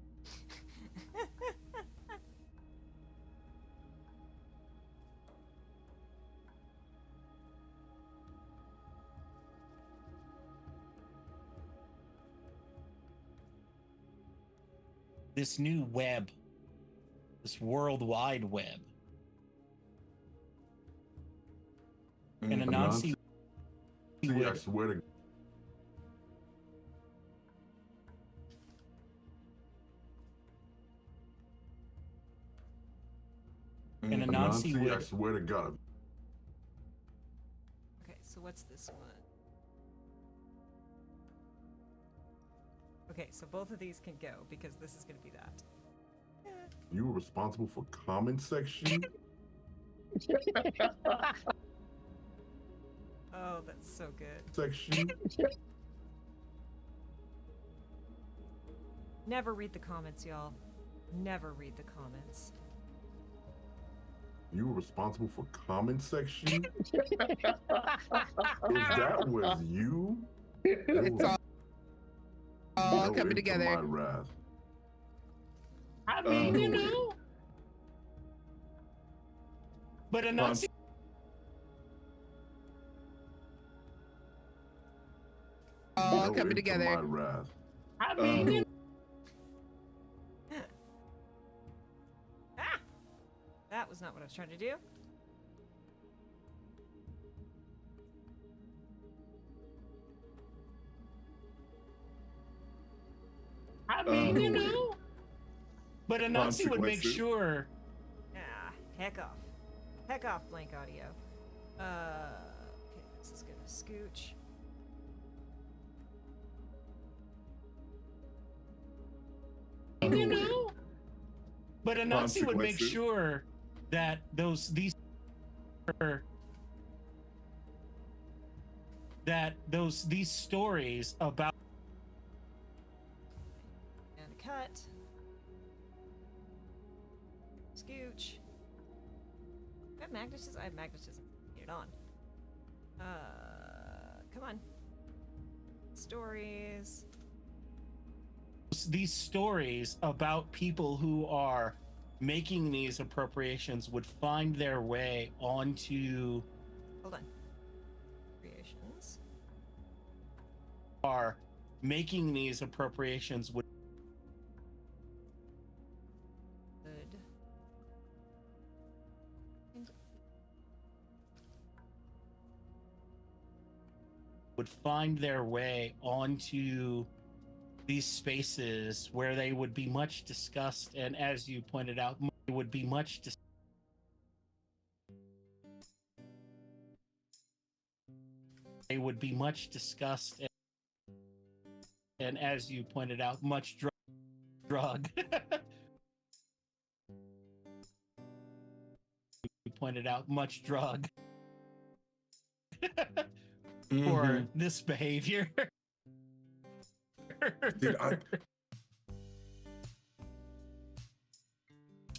Speaker 4: this new web, this World Wide Web. And Anansi would...
Speaker 6: I swear to...
Speaker 4: And Anansi would...
Speaker 6: I swear to God.
Speaker 1: Okay, so what's this one? Okay, so both of these can go because this is going to be that.
Speaker 6: You were responsible for comment section?
Speaker 1: Oh, that's so good.
Speaker 6: Section?
Speaker 1: Never read the comments, y'all. Never read the comments.
Speaker 6: You were responsible for comment section? If that was you,
Speaker 3: It's all coming together.
Speaker 6: My wrath.
Speaker 4: I mean, you know. But Anansi...
Speaker 3: all coming together.
Speaker 6: My wrath.
Speaker 4: I mean, you know.
Speaker 1: Ah! That was not what I was trying to do.
Speaker 4: I mean, you know. But Anansi would make sure...
Speaker 1: Ah, heck off. Heck off, blank audio. Okay, this is gonna scooch.
Speaker 4: You know. But Anansi would make sure that these stories about...
Speaker 1: And a cut. Scooch. I have magnetism. I have magnetism. Get it on. Come on. Stories.
Speaker 4: These stories about people who are making these appropriations would find their way onto...
Speaker 1: Hold on. Creations.
Speaker 4: Are making these appropriations would...
Speaker 1: Good.
Speaker 4: would find their way onto these spaces where they would be much discussed, and as you pointed out, would be much they would be much discussed, and as you pointed out, much drug. We pointed out much drug for this behavior.
Speaker 2: Dude,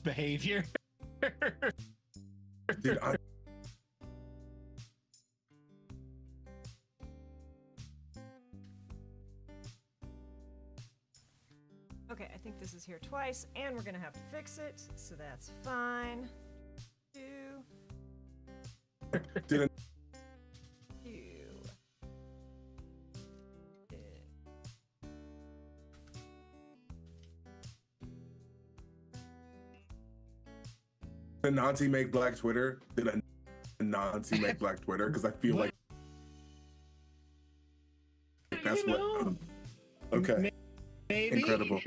Speaker 4: Behavior.
Speaker 2: dude,
Speaker 1: Okay, I think this is here twice, and we're gonna have to fix it, so that's fine. Two.
Speaker 2: Did
Speaker 1: Two.
Speaker 2: Anansi make Black Twitter? Did Anansi make Black Twitter? Because I feel
Speaker 4: What?
Speaker 2: like that's
Speaker 4: You know,
Speaker 2: what. Okay,
Speaker 4: maybe.
Speaker 2: incredible.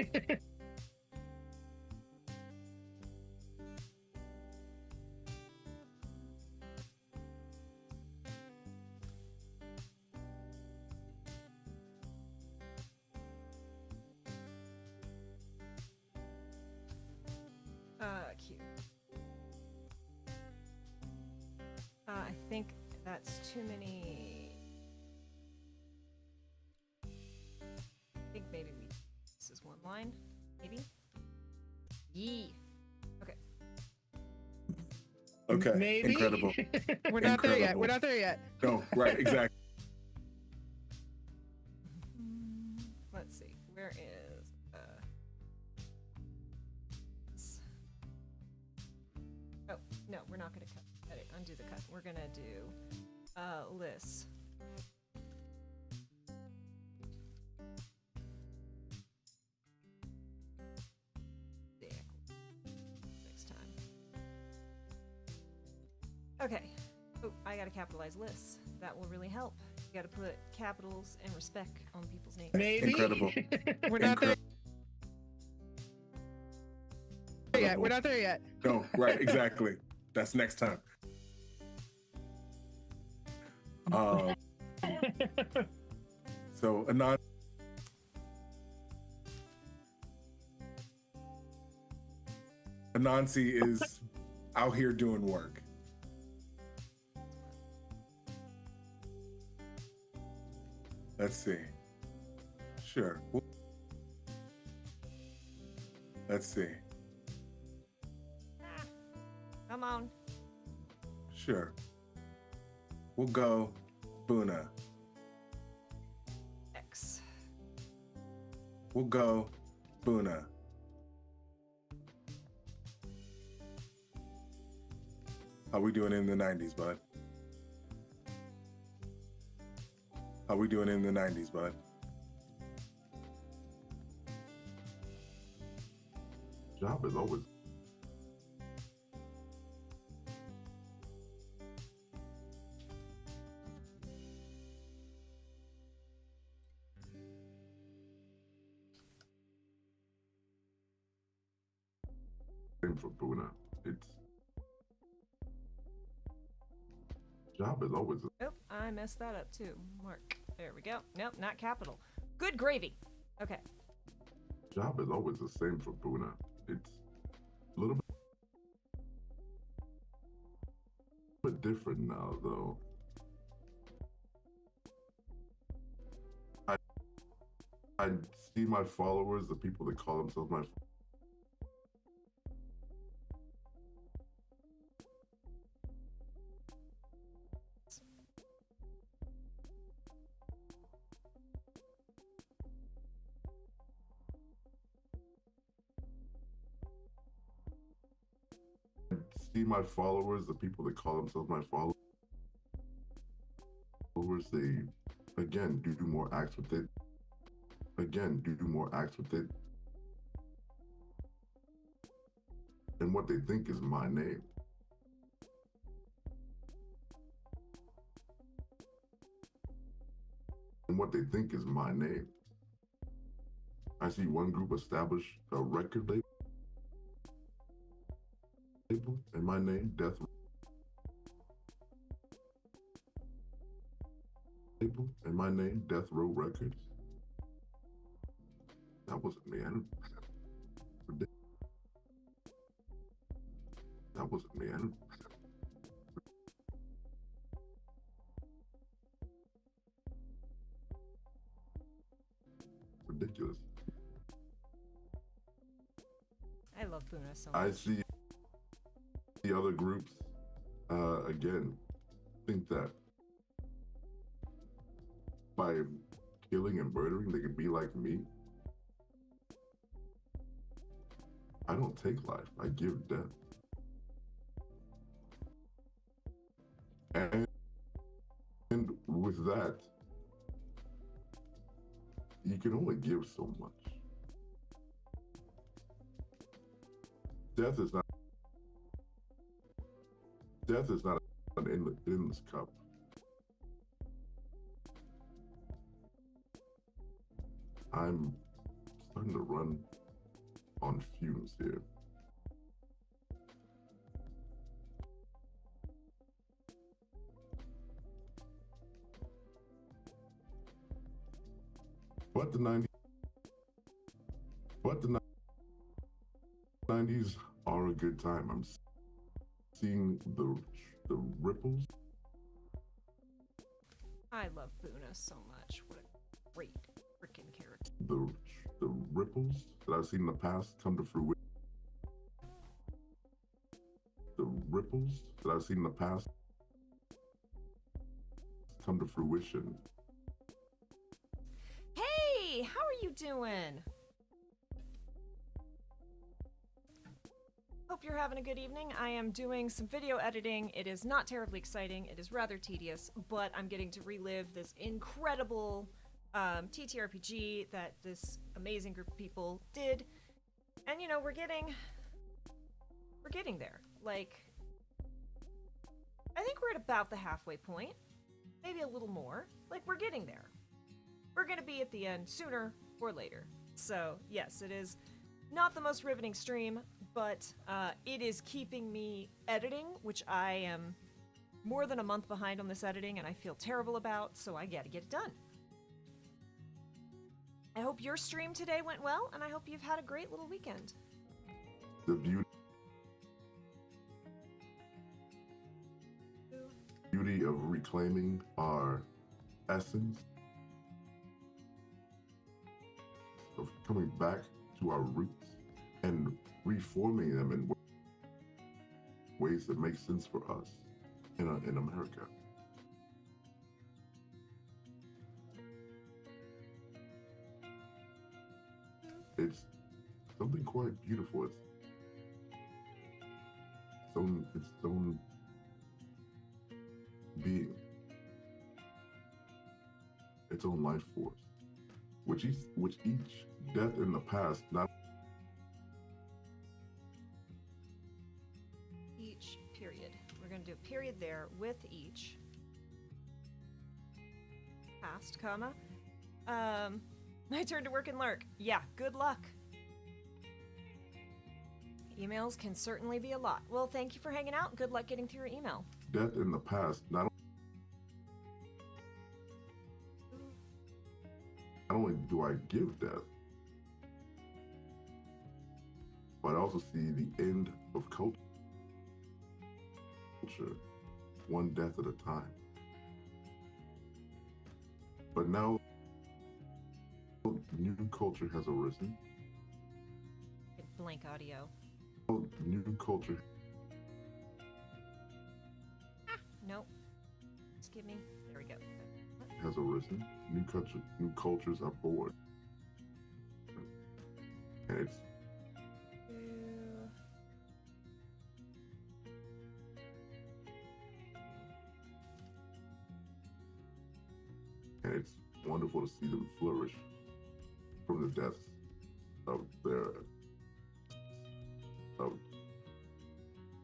Speaker 1: Cute. I think that's too many. I think maybe this is one line, maybe. Yee. Okay.
Speaker 2: Okay,
Speaker 4: Maybe.
Speaker 2: incredible.
Speaker 3: We're not there yet.
Speaker 2: Incredible.
Speaker 3: We're not there yet.
Speaker 2: No, right, exactly.
Speaker 1: Let's see. Where is Oh, no, we're not gonna cut. Edit, undo the cut. We're gonna do lists. Yeah. Next time. Okay. Oh, I gotta capitalize lists. That will really help. You gotta put capitals and respect on people's names.
Speaker 4: Maybe.
Speaker 2: Incredible.
Speaker 3: We're not there yet.
Speaker 2: Incredible.
Speaker 3: We're not there yet.
Speaker 2: No, right, exactly. That's next time. So Anansi is out here doing work. Let's see. Sure. Let's see.
Speaker 1: Come on.
Speaker 2: Sure. We'll go Buna.
Speaker 1: X.
Speaker 2: We'll go Buna. How we doing in the 90s, bud? How we doing in the 90s, bud?
Speaker 6: Job is always same for Buna. It's job is always
Speaker 1: Nope, I messed that up too. Mark. There we go. Nope, not capital. Good gravy. Okay.
Speaker 6: job is always the same for Buna. It's a little bit different now, though. I see my followers, the people that call themselves my see my followers, the people that call themselves my followers, they again do more acts with it. Again, do more acts with it. And what they think is my name. And what they think is my name. I see one group establish a record label and my name, Death label and my name, Death Row Records. That wasn't me. wasn't me. I don't, ridiculous.
Speaker 1: I love Buna so much.
Speaker 6: I see the other groups again think that by killing and murdering they could be like me. I don't take life, I give death. And with that, you can only give so much. Death is not an endless cup. I'm starting to run on fumes here. But the 90s are a good time. I'm seeing the ripples.
Speaker 1: I love Buna so much. What a great freaking character.
Speaker 6: The ripples that I've seen in the past come to fruition. The ripples that I've seen in the past come to fruition.
Speaker 1: Hey, how are you doing? Hope you're having a good evening. I am doing some video editing. It is not terribly exciting. It is rather tedious, but I'm getting to relive this incredible TTRPG that this amazing group of people did. And you know, we're getting there. Like, I think we're at about the halfway point. Maybe a little more. Like, we're getting there. We're gonna be at the end sooner or later. So, yes, it is not the most riveting stream, but it is keeping me editing, which I am more than a month behind on this editing, and I feel terrible about, so I gotta get it done. I hope your stream today went well, and I hope you've had a great little weekend.
Speaker 6: The beauty of reclaiming our essence, of coming back to our roots and reforming them in ways that make sense for us in America. It's something quite beautiful. Its own being, its own life force, which each death in the past not
Speaker 1: Each period. We're going to do a period there with each. Past, comma. My turn to work and lurk. Yeah, good luck. Emails can certainly be a lot. Well, thank you for hanging out. Good luck getting through your email.
Speaker 6: death in the past not only do I give death, but I also see the end of culture, one death at a time. But now, new culture has arisen.
Speaker 1: Blank audio.
Speaker 6: New culture
Speaker 1: Nope. Just give me. There we go.
Speaker 6: has arisen. New cultures are born, and it's wonderful to see them flourish from the deaths of their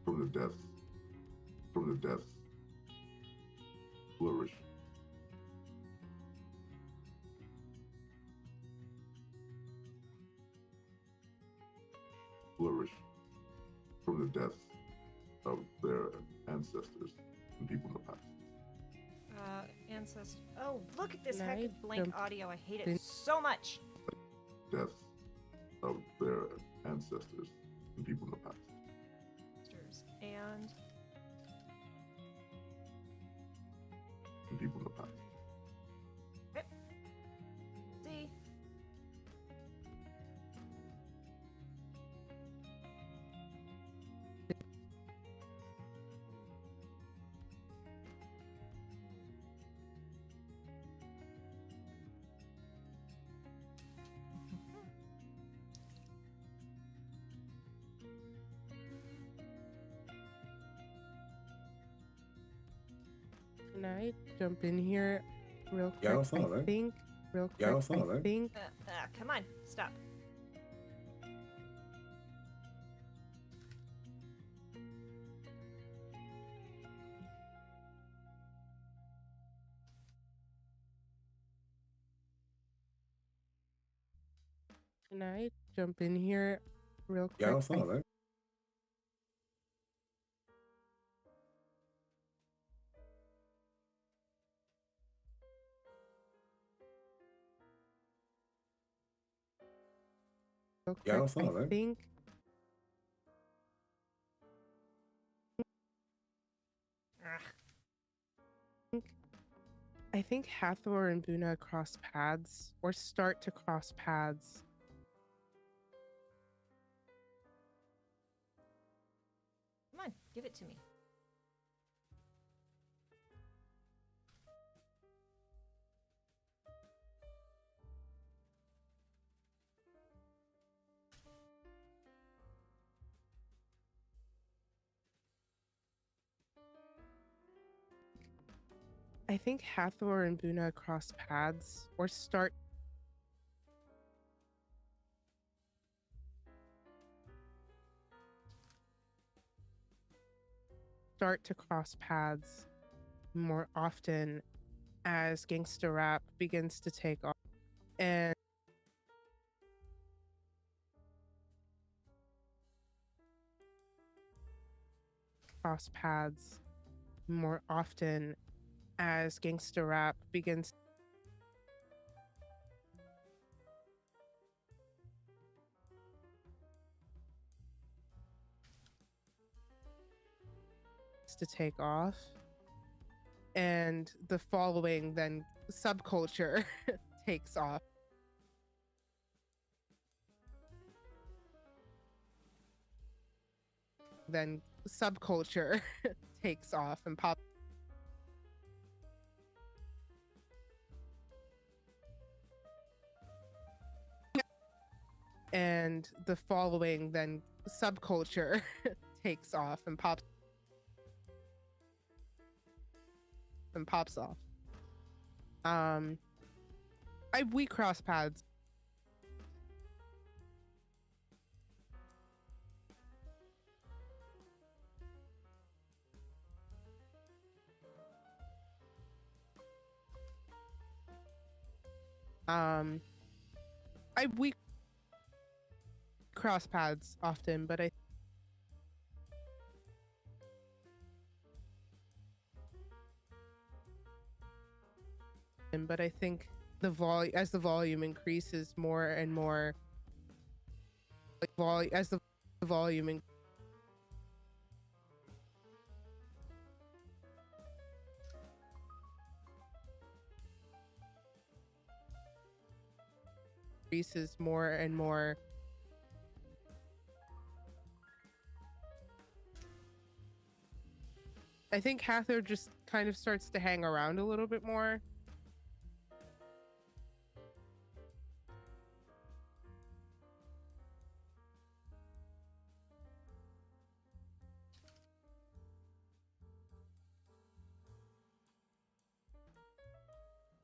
Speaker 6: from the deaths flourish from the deaths of their ancestors and people in the past.
Speaker 1: Ancestors. Oh, look at this heck
Speaker 3: Nice.
Speaker 1: of blank audio. I hate it so much.
Speaker 6: Deaths of their ancestors and people in the past.
Speaker 1: Ancestors and
Speaker 6: People in the past.
Speaker 1: see.
Speaker 3: Can I jump in here real quick?
Speaker 2: Yeah, I saw that.
Speaker 3: think real quick.
Speaker 2: Yeah, I saw that.
Speaker 3: think
Speaker 1: Come on, stop.
Speaker 3: Can I jump in here real quick?
Speaker 2: Yeah, I saw that.
Speaker 3: Real
Speaker 2: Yeah, I
Speaker 3: quick.
Speaker 2: saw that.
Speaker 1: Ugh.
Speaker 3: I think Hathor and Buna cross paths or start to cross paths.
Speaker 1: Come on, give it to me.
Speaker 3: I think Hathor and Buna cross paths or start to cross paths more often as gangsta rap begins to take off and cross paths more often as gangsta rap begins to take off, and the following then subculture takes off. Then subculture takes off and pop. And the following then subculture takes off and pops off. We cross paths. We cross paths often, but I think the volume increases more and more, as the volume increases more and more. I think Hathor just kind of starts to hang around a little bit more.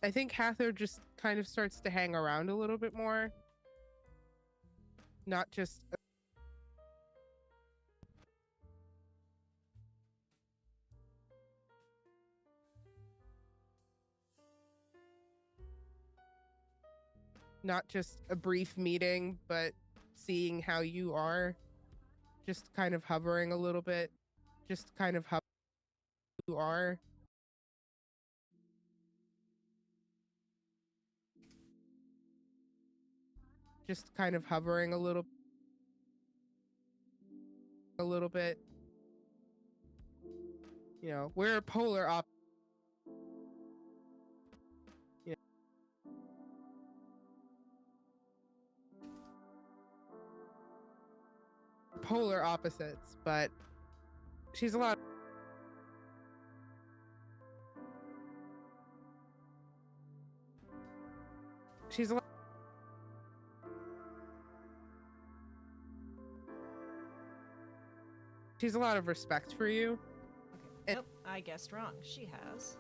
Speaker 3: I think Hathor just kind of starts to hang around a little bit more. Not just a brief meeting, but seeing how you are, just kind of hovering a little bit, you are. Just kind of hovering a little bit, we're polar you know, polar opposites, but she's a lot she's a lot she's a lot of respect for you.
Speaker 1: Okay. Nope, I guessed wrong. She has.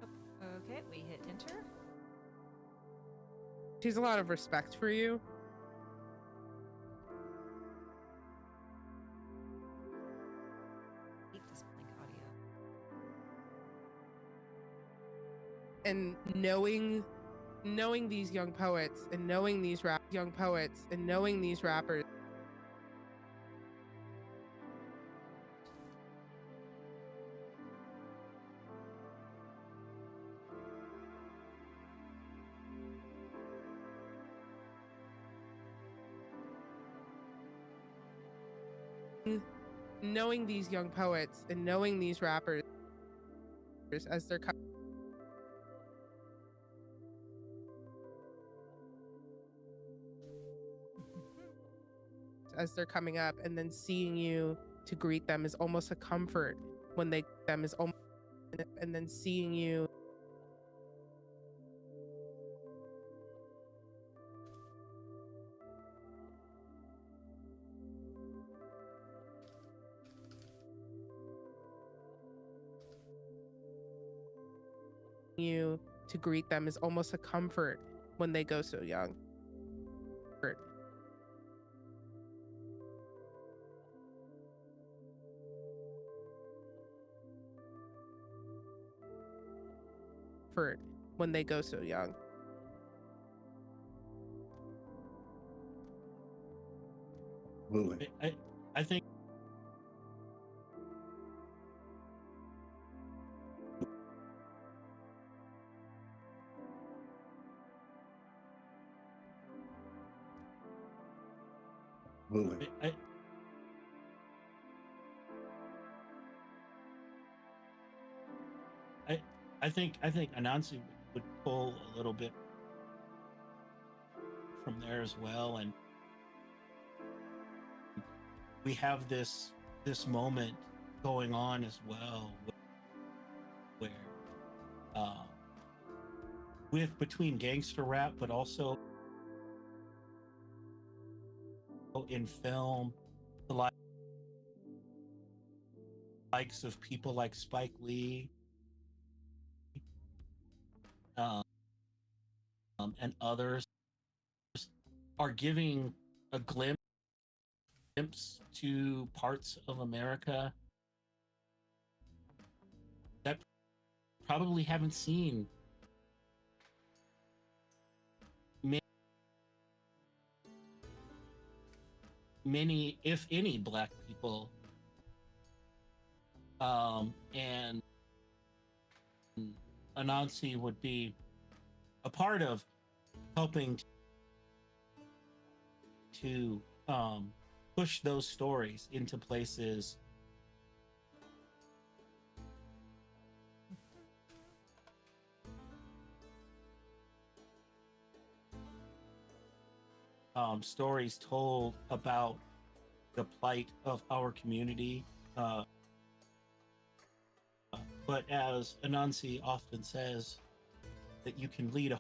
Speaker 1: Oh, okay, we hit enter.
Speaker 3: She's a lot of respect for you.
Speaker 1: Hate this blank audio.
Speaker 3: And knowing these young poets and knowing these rappers, knowing these young poets and knowing these rappers as they're coming up, and then seeing you to greet them is almost a comfort when they them is almost and then seeing you to greet them is almost a comfort when they go so young. When they go so young.
Speaker 2: Absolutely.
Speaker 4: I think
Speaker 2: Absolutely.
Speaker 4: I think Anansi would pull a little bit from there as well, and we have this moment going on as well, where with between gangster rap, but also in film, the likes of people like Spike Lee, and others are giving a glimpse to parts of America that probably haven't seen many, if any, Black people, and Anansi would be a part of helping to push those stories into places stories told about the plight of our community. But as Anansi often says, that you can lead a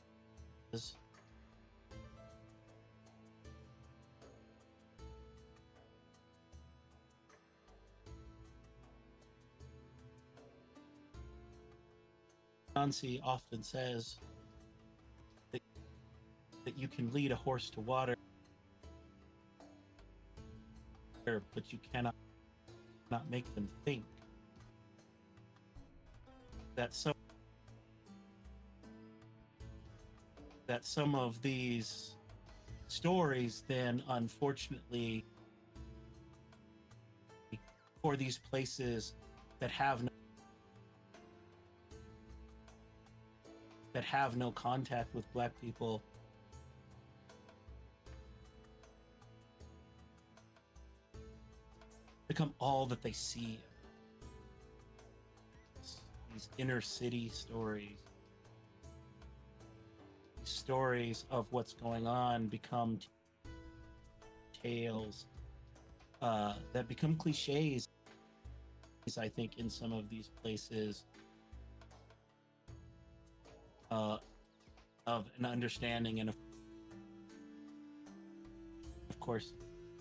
Speaker 4: Anansi often says that you can lead a horse to water, but you cannot not make them think. That some of these stories then, unfortunately, for these places that have no contact with Black people, become all that they see. These inner city stories, these stories of what's going on become tales that become cliches, I think, in some of these places of an understanding, and of course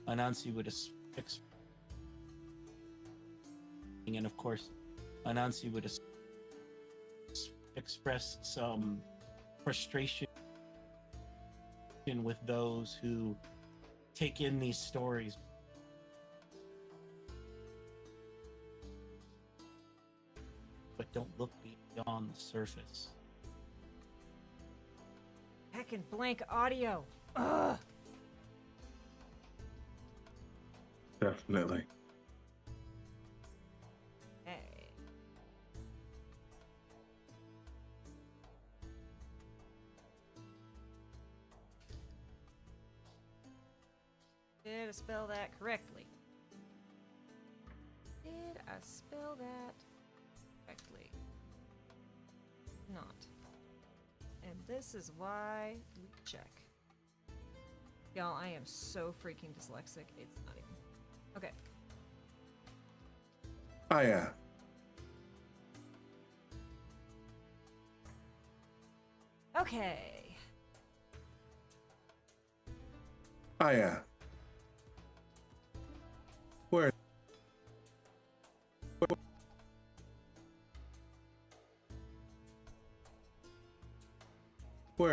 Speaker 4: Anansi would express some frustration with those who take in these stories but don't look beyond the surface.
Speaker 1: Heckin' blank audio. Ugh.
Speaker 2: Definitely.
Speaker 1: Hey. Did I spell that correctly? Did I spell that correctly? Not. And this is why we check. Y'all, I am so freaking dyslexic. It's not even. Okay.
Speaker 2: Oh yeah.
Speaker 1: Okay.
Speaker 2: Oh yeah. Where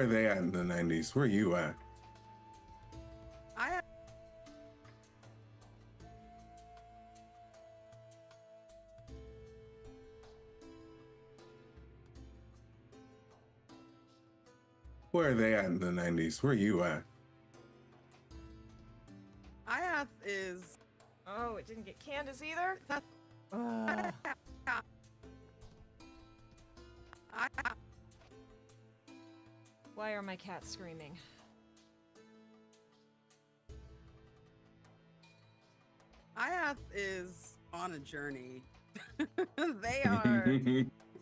Speaker 2: are they at in the 90s? Where are you at?
Speaker 5: I have
Speaker 2: Where are they at in the 90s? Where are you at?
Speaker 5: is
Speaker 1: Oh, it didn't get Candace either?
Speaker 5: That-
Speaker 1: Ugh. Why are my cats screaming?
Speaker 5: IAF is on a journey. They are.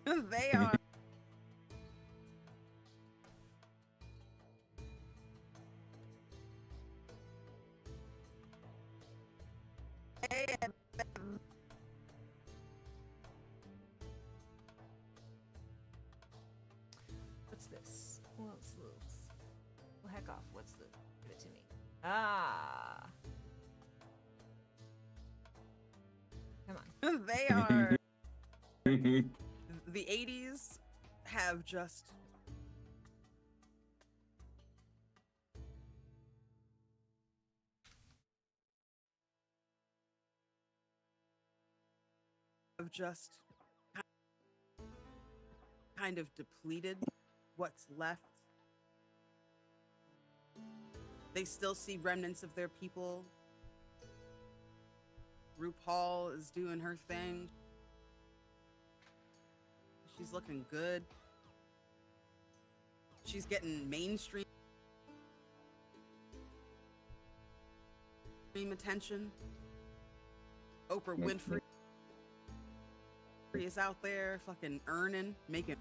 Speaker 5: They are.
Speaker 1: What's this? What's this? Well, heck off. What's this? Give it to me. Ah. Come on.
Speaker 5: They are. The 80s have just kind of depleted what's left. They still see remnants of their people. RuPaul is doing her thing. She's looking good. She's getting mainstream attention. Oprah Winfrey is out there fucking earning, making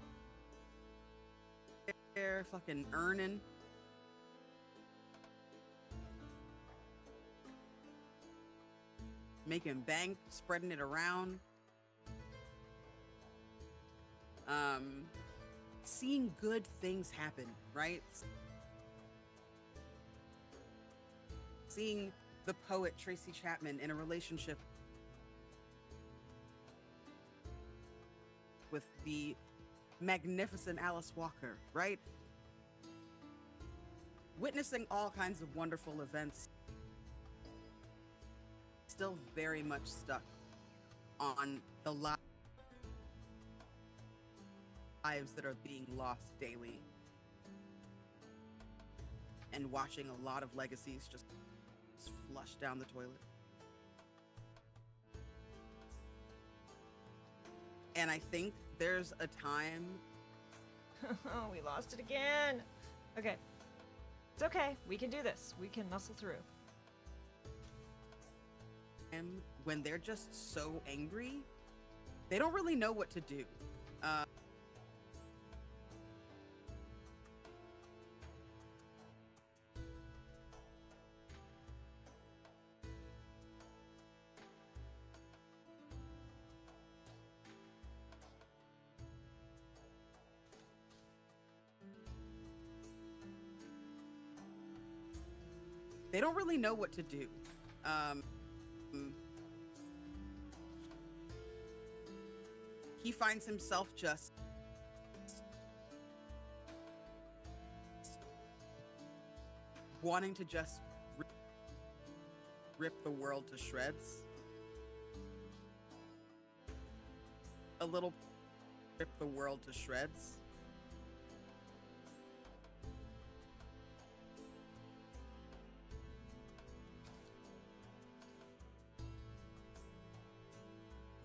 Speaker 5: bank, spreading it around. Seeing good things happen, right? Seeing the poet Tracy Chapman in a relationship with the magnificent Alice Walker, right? Witnessing all kinds of wonderful events, still very much stuck on the lives that are being lost daily, and watching a lot of legacies just flush down the toilet. And I think there's a time.
Speaker 1: Oh, we lost it again. Okay. It's okay. We can do this. We can muscle through.
Speaker 5: when they're just so angry, they don't really know what to do. They don't really know what to do. He finds himself just wanting to just rip the world to shreds. A little rip the world to shreds.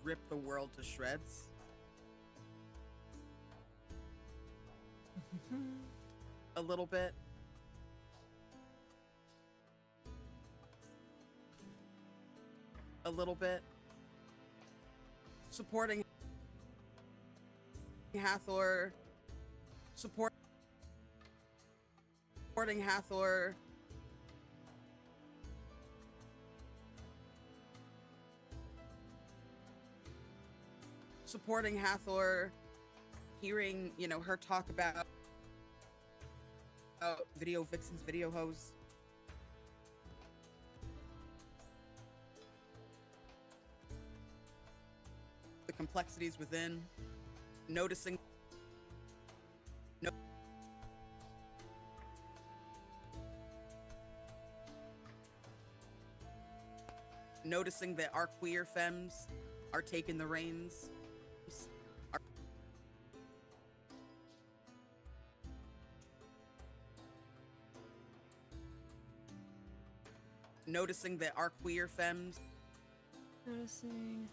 Speaker 5: Rip the world to shreds. A little bit. A little bit. Supporting Hathor. Supporting Hathor. Supporting Hathor, hearing, you know, her talk about video vixens, video hoes. The complexities within, noticing noticing that our queer femmes are taking the reins. Noticing that our queer femmes
Speaker 1: Noticing.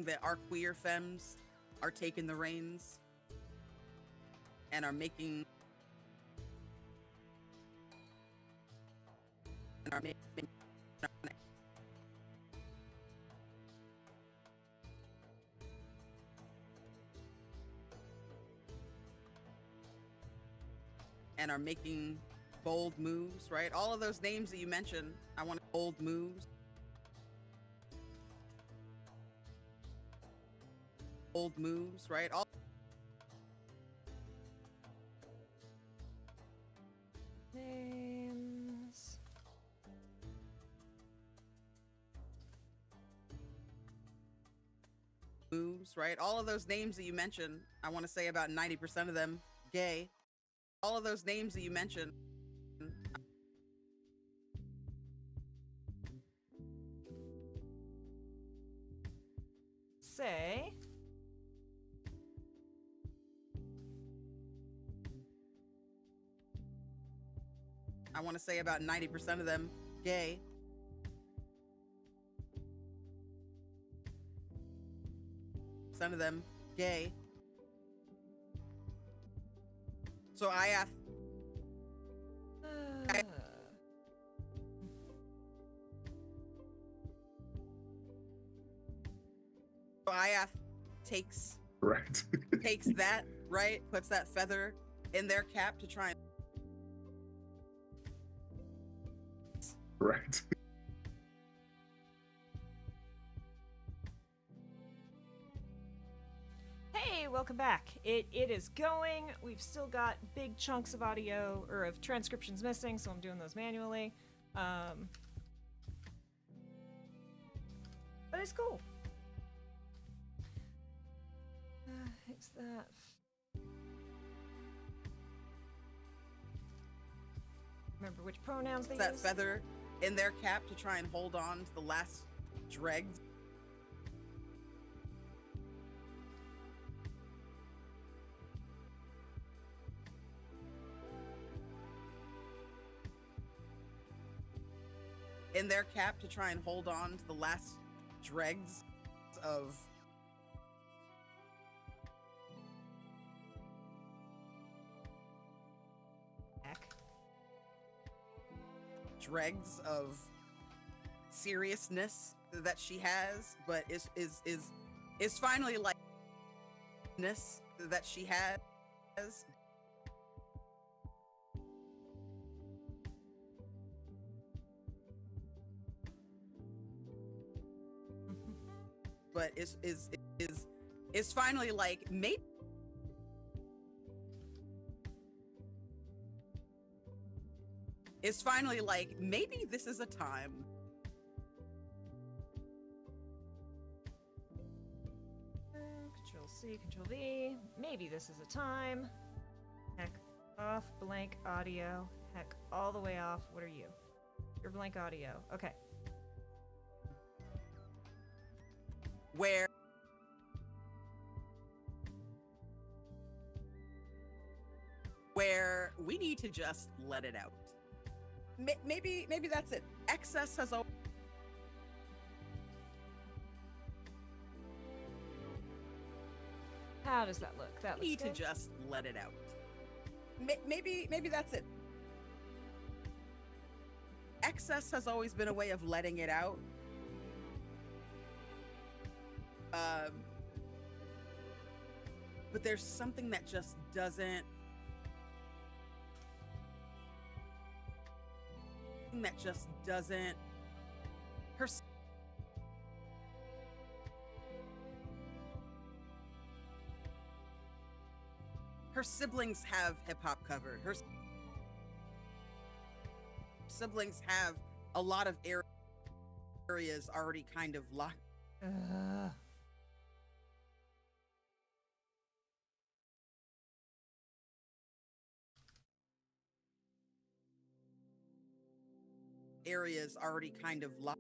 Speaker 5: that our queer femmes are taking the reins and are making bold moves, right? All of those names that you mentioned, I want bold moves. Bold moves, right? All
Speaker 1: Names.
Speaker 5: moves, right? All of those names that you mentioned, I want to say about 90% of them gay. All of those names that you mentioned.
Speaker 1: Say.
Speaker 5: I want to say about 90% of them gay. Some of them gay. So I asked. Takes
Speaker 2: Right.
Speaker 5: takes that, right? Puts that feather in their cap to try and
Speaker 2: Right.
Speaker 1: Hey, welcome back. It is going. We've still got big chunks of audio or of transcriptions missing, so I'm doing those manually. But it's cool. Fix that. Remember which pronouns they
Speaker 5: that
Speaker 1: use?
Speaker 5: feather in their cap to try and hold on to the last dregs. In their cap to try and hold on to the last dregs of
Speaker 1: Back.
Speaker 5: dregs of seriousness that she has, but is finally like ness that she has. But is finally like maybe maybe this is a time.
Speaker 1: Control C, Control V. Maybe this is a time. Heck off blank audio. Heck all the way off. What are you? You're blank audio. Okay.
Speaker 5: Where we need to just let it out. Maybe that's it. Excess has always
Speaker 1: How does that look? That looks
Speaker 5: need to
Speaker 1: good.
Speaker 5: just let it out. Maybe that's it. Excess has always been a way of letting it out. But there's something that just doesn't. Her. Her siblings have hip hop covered. Her siblings have a lot of areas already kind of locked. Areas already kind of locked.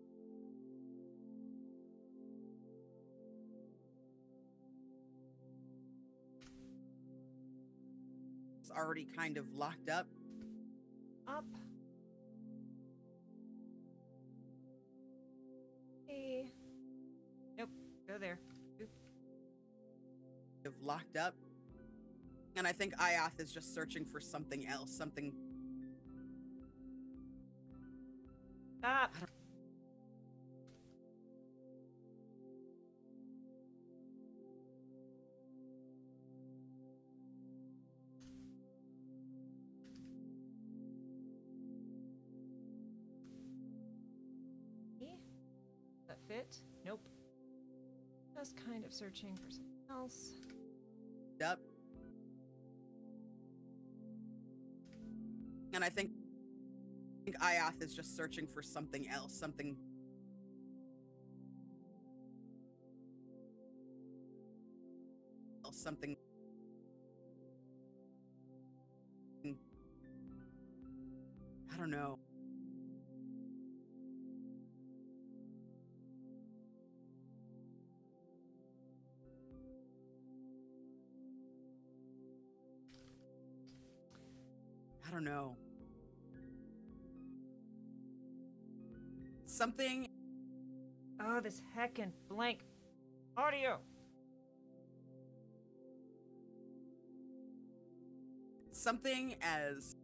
Speaker 5: Already kind of locked up.
Speaker 1: Up. Hey. Nope. Go there. Oop.
Speaker 5: Locked up. And I think Iath is just searching for something else. Something.
Speaker 1: Stop. That fit? Nope. Just kind of searching for something else.
Speaker 5: Up. And I think Iath is just searching for something else. Something. Something. I don't know. I don't know. Something.
Speaker 1: Oh, this heckin' blank audio.
Speaker 5: Something as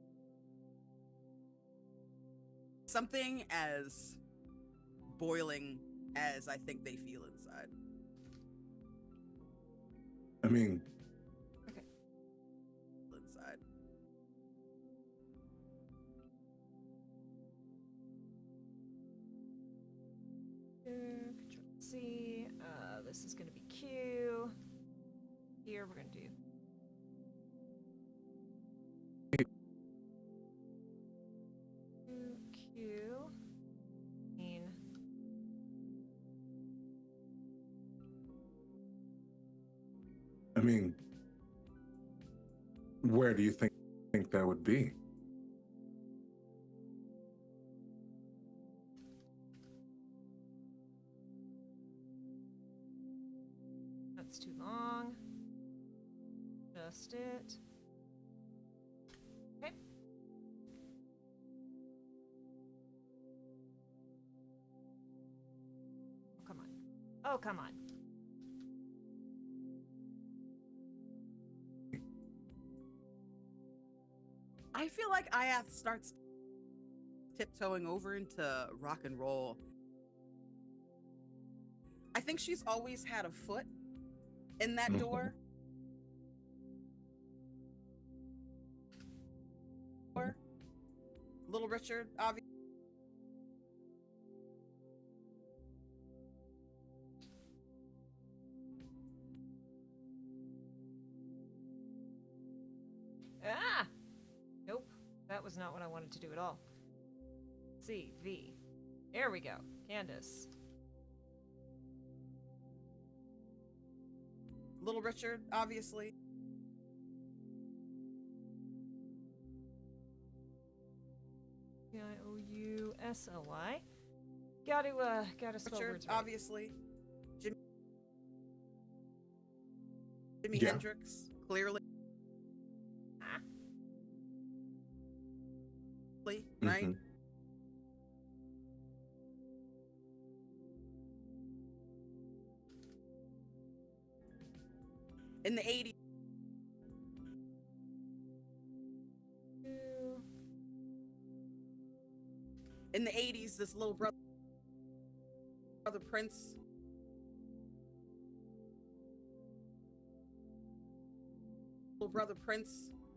Speaker 5: boiling as I think they feel inside.
Speaker 2: I mean,
Speaker 1: Okay.
Speaker 5: Inside.
Speaker 1: Control C. This is gonna be Q. Here we're gonna do. Q.
Speaker 2: I mean, where do you think that would be?
Speaker 1: That's too long. Just it. Okay. Oh, come on. Oh, come on.
Speaker 5: I feel like Iath starts tiptoeing over into rock and roll. I think she's always had a foot in that door. Little Richard, obviously.
Speaker 1: Ah! Nope. That was not what I wanted to do at all. C, V. There we go. Candace.
Speaker 5: Little Richard, obviously.
Speaker 1: Jously. Gotta spell
Speaker 5: Richard,
Speaker 1: words right.
Speaker 5: obviously. Jimi
Speaker 2: Yeah.
Speaker 5: Hendrix, clearly. Right?
Speaker 2: Mhm.
Speaker 5: In the 80s. In the 80s, this little brother Prince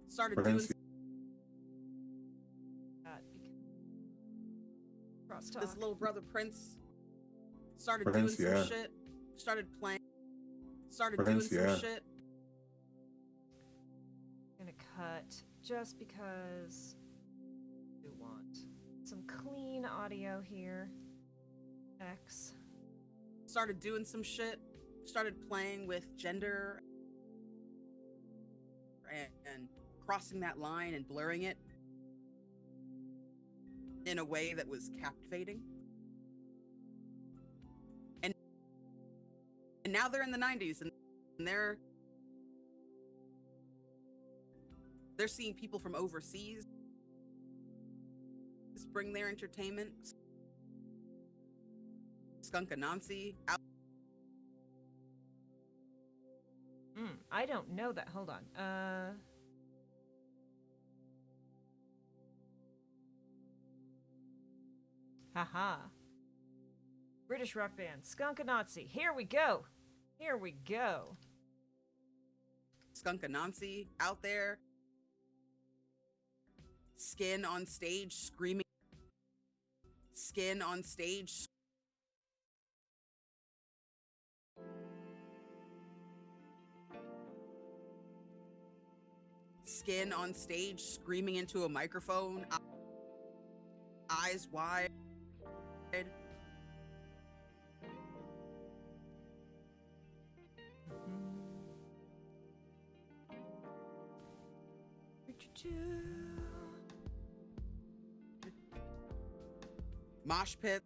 Speaker 5: started
Speaker 2: Prince,
Speaker 5: doing
Speaker 1: Crosstalk.
Speaker 5: this little brother Prince started
Speaker 2: Prince,
Speaker 5: doing some
Speaker 2: yeah.
Speaker 5: shit, started playing,
Speaker 2: Prince,
Speaker 5: doing
Speaker 2: yeah.
Speaker 5: some shit.
Speaker 1: Gonna cut just because we want some clean audio here. X.
Speaker 5: Started doing some shit, started playing with gender and crossing that line and blurring it in a way that was captivating. And now they're in the 90s and they're seeing people from overseas bring their entertainment. Skunk Anansi out.
Speaker 1: I don't know that. Hold on. Haha. British rock band, Skunk Anansi. Here we go. Here we go.
Speaker 5: Skunk Anansi out there. Skin on stage screaming. Skin on stage. Skin on stage screaming into a microphone. Eyes wide. Mosh pit.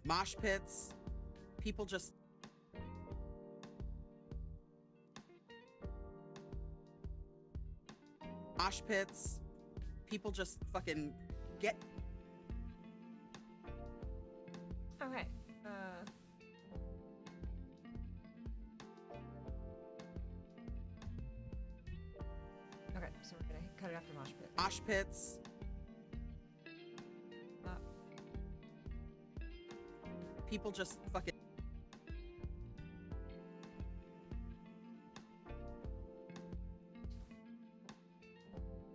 Speaker 5: Mosh pits. People just mosh pits. People just fucking get.
Speaker 1: Okay. Okay, so we're gonna cut it after mosh pit.
Speaker 5: Mosh pits. People just fucking.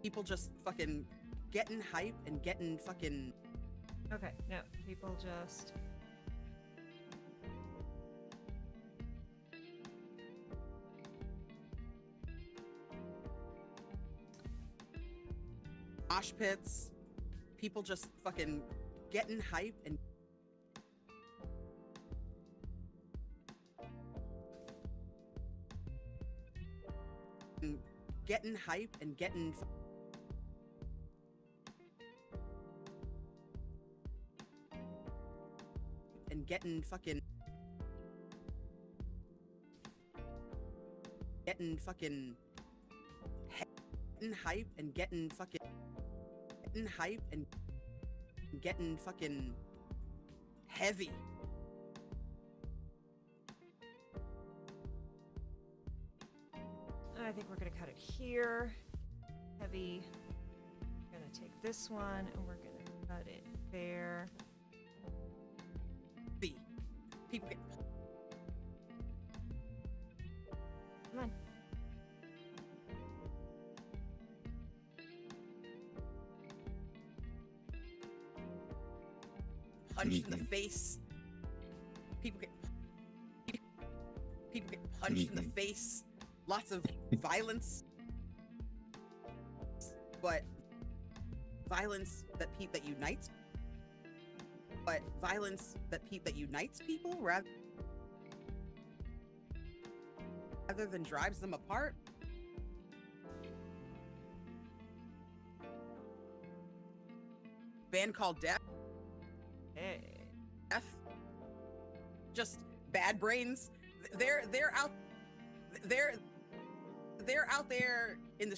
Speaker 5: People just fucking getting hype and getting fucking.
Speaker 1: Okay, no, people just.
Speaker 5: Mosh pits. People just fucking getting hype and. Getting hype and getting. And getting fucking. Getting fucking. Getting hype and getting fucking. Getting hype and getting fucking heavy.
Speaker 1: I think we're gonna cut it here. Heavy. We're gonna take this one and we're gonna cut it there.
Speaker 5: B. People get
Speaker 1: Come on.
Speaker 5: punched in the face. People get punched in the face. Lots of violence, but violence that unites. But violence that unites people rather than drives them apart. Band called Death.
Speaker 1: Hey.
Speaker 5: Death. Just bad brains. They're out there in the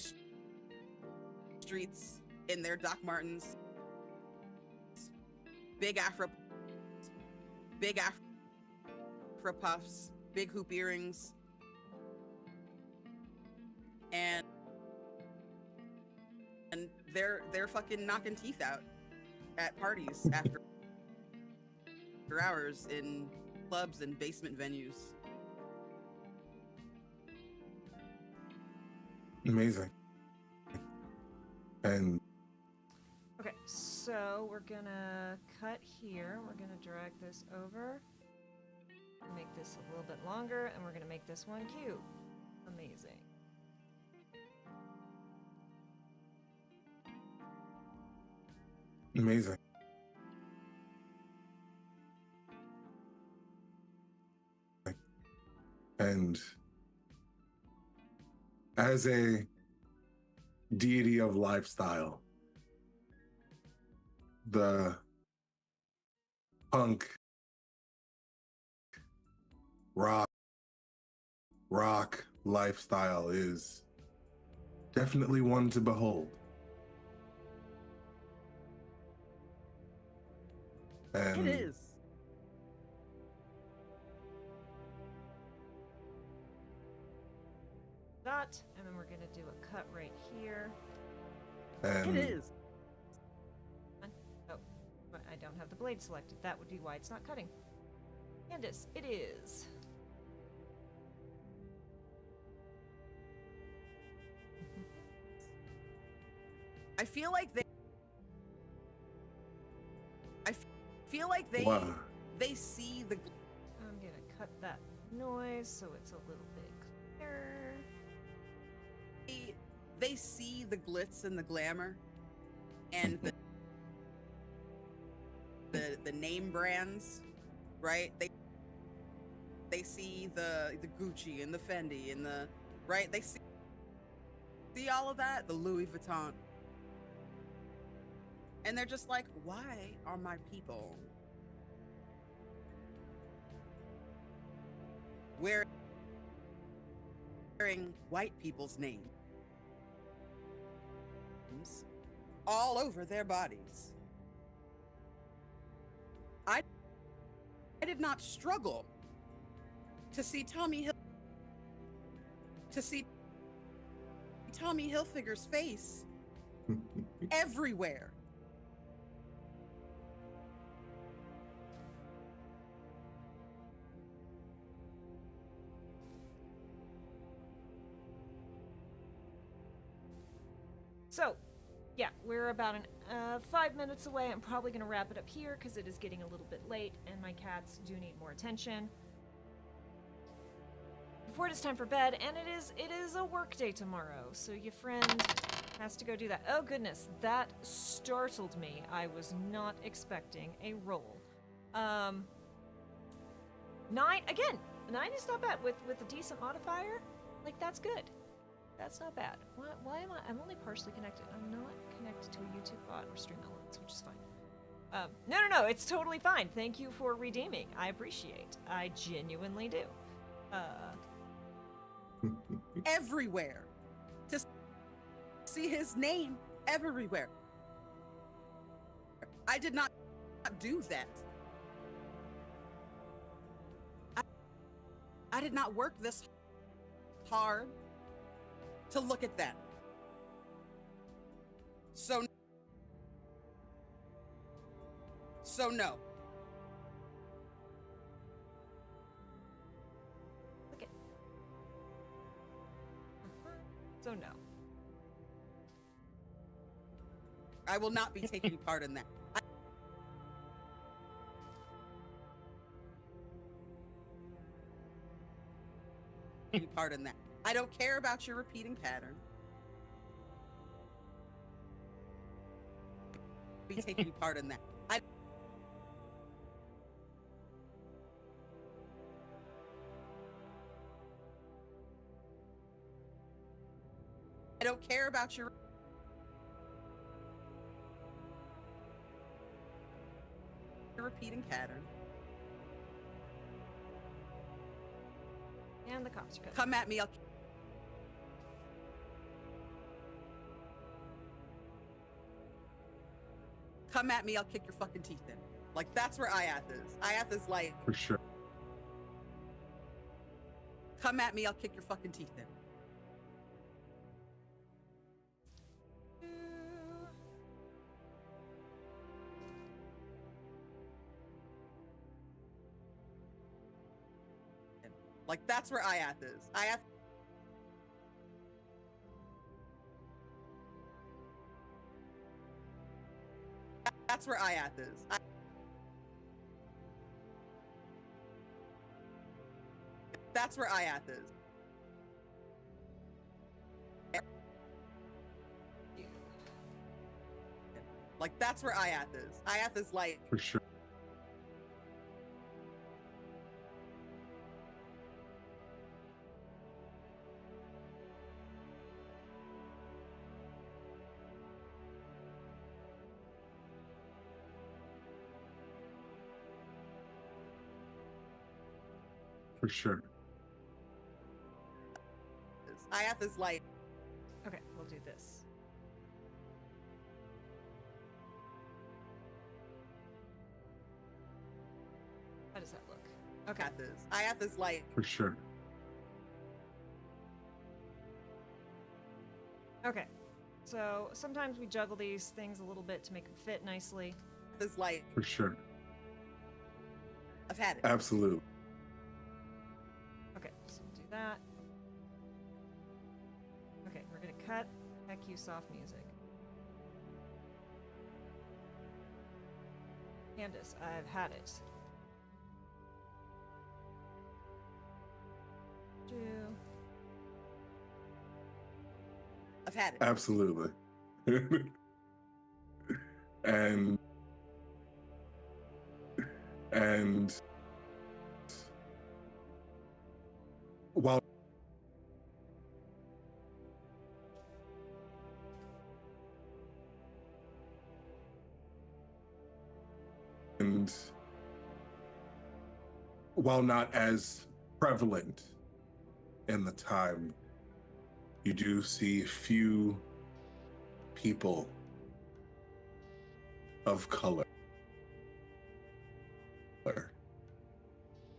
Speaker 5: streets in their Doc Martens, big afro puffs, big hoop earrings, and they're fucking knocking teeth out at parties after hours in clubs and basement venues.
Speaker 2: Amazing. And
Speaker 1: Okay, so we're gonna cut here. We're gonna drag this over. Make this a little bit longer, and we're gonna make this one cube. Amazing.
Speaker 2: amazing. And as a deity of lifestyle, the punk rock lifestyle is definitely one to behold. And
Speaker 5: It is.
Speaker 1: That, and then we're gonna do a cut right here.
Speaker 2: and
Speaker 5: It is.
Speaker 1: Oh, but I don't have the blade selected. That would be why it's not cutting. Candace, it is.
Speaker 5: I feel like they
Speaker 2: wow.
Speaker 5: they see the
Speaker 1: I'm gonna cut that noise so it's a little bit clearer.
Speaker 5: they see the glitz and the glamour and the name brands, right? They see the Gucci and the Fendi and the right. They see all of that, the Louis Vuitton, and they're just like, why are my people wearing white people's names all over their bodies? I did not struggle to see Tommy Hilfiger's face everywhere.
Speaker 1: So, yeah, we're about 5 minutes away. I'm probably gonna wrap it up here because it is getting a little bit late and my cats do need more attention. Before it is time for bed, and it is a work day tomorrow, so your friend has to go do that. Oh goodness, that startled me. I was not expecting a roll. 9 again. 9 is not bad with a decent modifier. Like, that's good. That's not bad. Why am I? I'm only partially connected. I'm not connected to a YouTube bot or stream elements, which is fine. No, it's totally fine. Thank you for redeeming. I appreciate. I genuinely do.
Speaker 5: Everywhere. To see his name everywhere. I did not do that. I did not work this hard to look at them. So no.
Speaker 1: Look at. So no.
Speaker 5: I will not be taking part in that. Part in that. I don't care about your repeating pattern. Be taking part in that. I don't care about your repeating pattern.
Speaker 1: And the cops are coming.
Speaker 5: Come at me, I'll kick your fucking teeth in. Like, that's where Iath is. Iath is like,
Speaker 2: For sure.
Speaker 5: come at me, I'll kick your fucking teeth in. Like, that's where Iath is. Iath. That's where Iath is. That's where Iath is. Like, that's where Iath is. Iath is like,
Speaker 2: For sure. For sure.
Speaker 5: Iath is like,
Speaker 1: Okay, we'll do this. How does that look? Okay.
Speaker 5: Iath is like,
Speaker 2: For sure.
Speaker 1: Okay. So sometimes we juggle these things a little bit to make them fit nicely.
Speaker 5: is like,
Speaker 2: For sure.
Speaker 5: I've had it.
Speaker 2: Absolutely.
Speaker 1: Okay, so we'll do that. Okay, we're gonna cut. Heck you, soft music. Candace, I've had it. Do.
Speaker 5: I've had it.
Speaker 2: Absolutely. and while and while not as prevalent in the time, you do see few people of color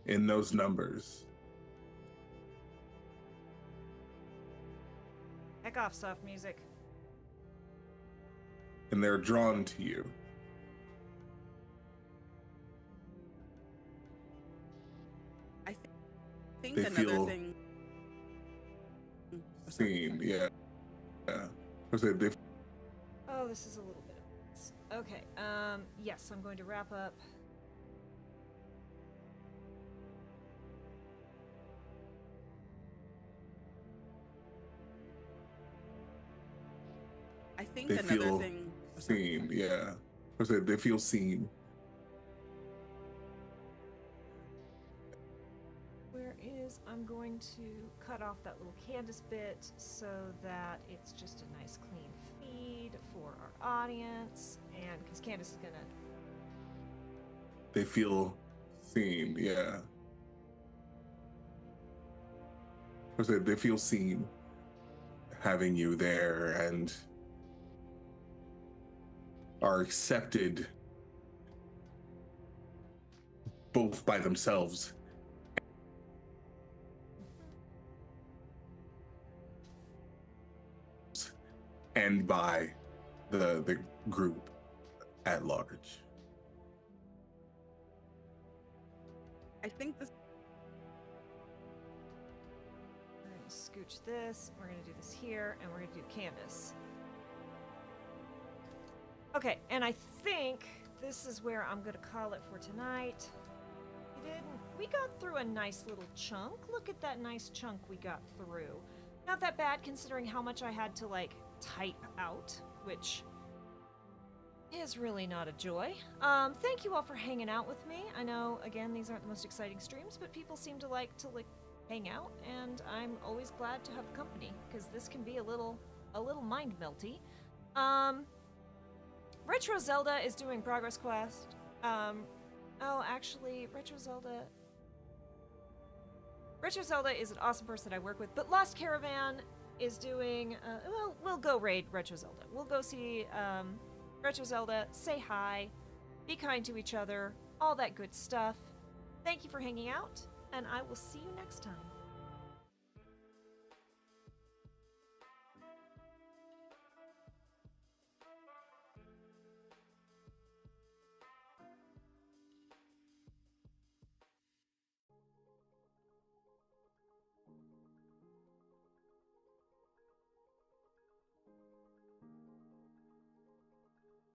Speaker 2: in those numbers.
Speaker 1: Heck off, soft music.
Speaker 2: And they're drawn to you.
Speaker 5: I think
Speaker 2: They
Speaker 5: another
Speaker 2: feel
Speaker 5: thing.
Speaker 2: seen, yeah. Yeah. I said they
Speaker 1: Oh, this is a little bit of this. Okay, yes, I'm going to wrap up.
Speaker 5: I think
Speaker 2: They
Speaker 5: another
Speaker 2: feel
Speaker 5: thing.
Speaker 2: seen, yeah. I said they feel seen.
Speaker 1: Where is, I'm going to cut off that little Candace bit so that it's just a nice clean feed for our audience, and because Candace is gonna.
Speaker 2: They feel seen, yeah. I said they feel seen having you there and are accepted both by themselves and by the group at large.
Speaker 5: I think this.
Speaker 1: We're gonna scooch this, we're gonna do this here, and we're gonna do canvas. Okay, and I think this is where I'm gonna call it for tonight. We got through a nice little chunk. Look at that nice chunk we got through. Not that bad considering how much I had to, like, type out, which is really not a joy. Thank you all for hanging out with me. I know, again, these aren't the most exciting streams, but people seem to like hang out, and I'm always glad to have company, because this can be a little mind melty. Retro Zelda is doing Progress Quest. Oh, actually, Retro Zelda is an awesome person that I work with, but Lost Caravan is doing, well, we'll go raid Retro Zelda. We'll go see, Retro Zelda, say hi, be kind to each other, all that good stuff. Thank you for hanging out, and I will see you next time.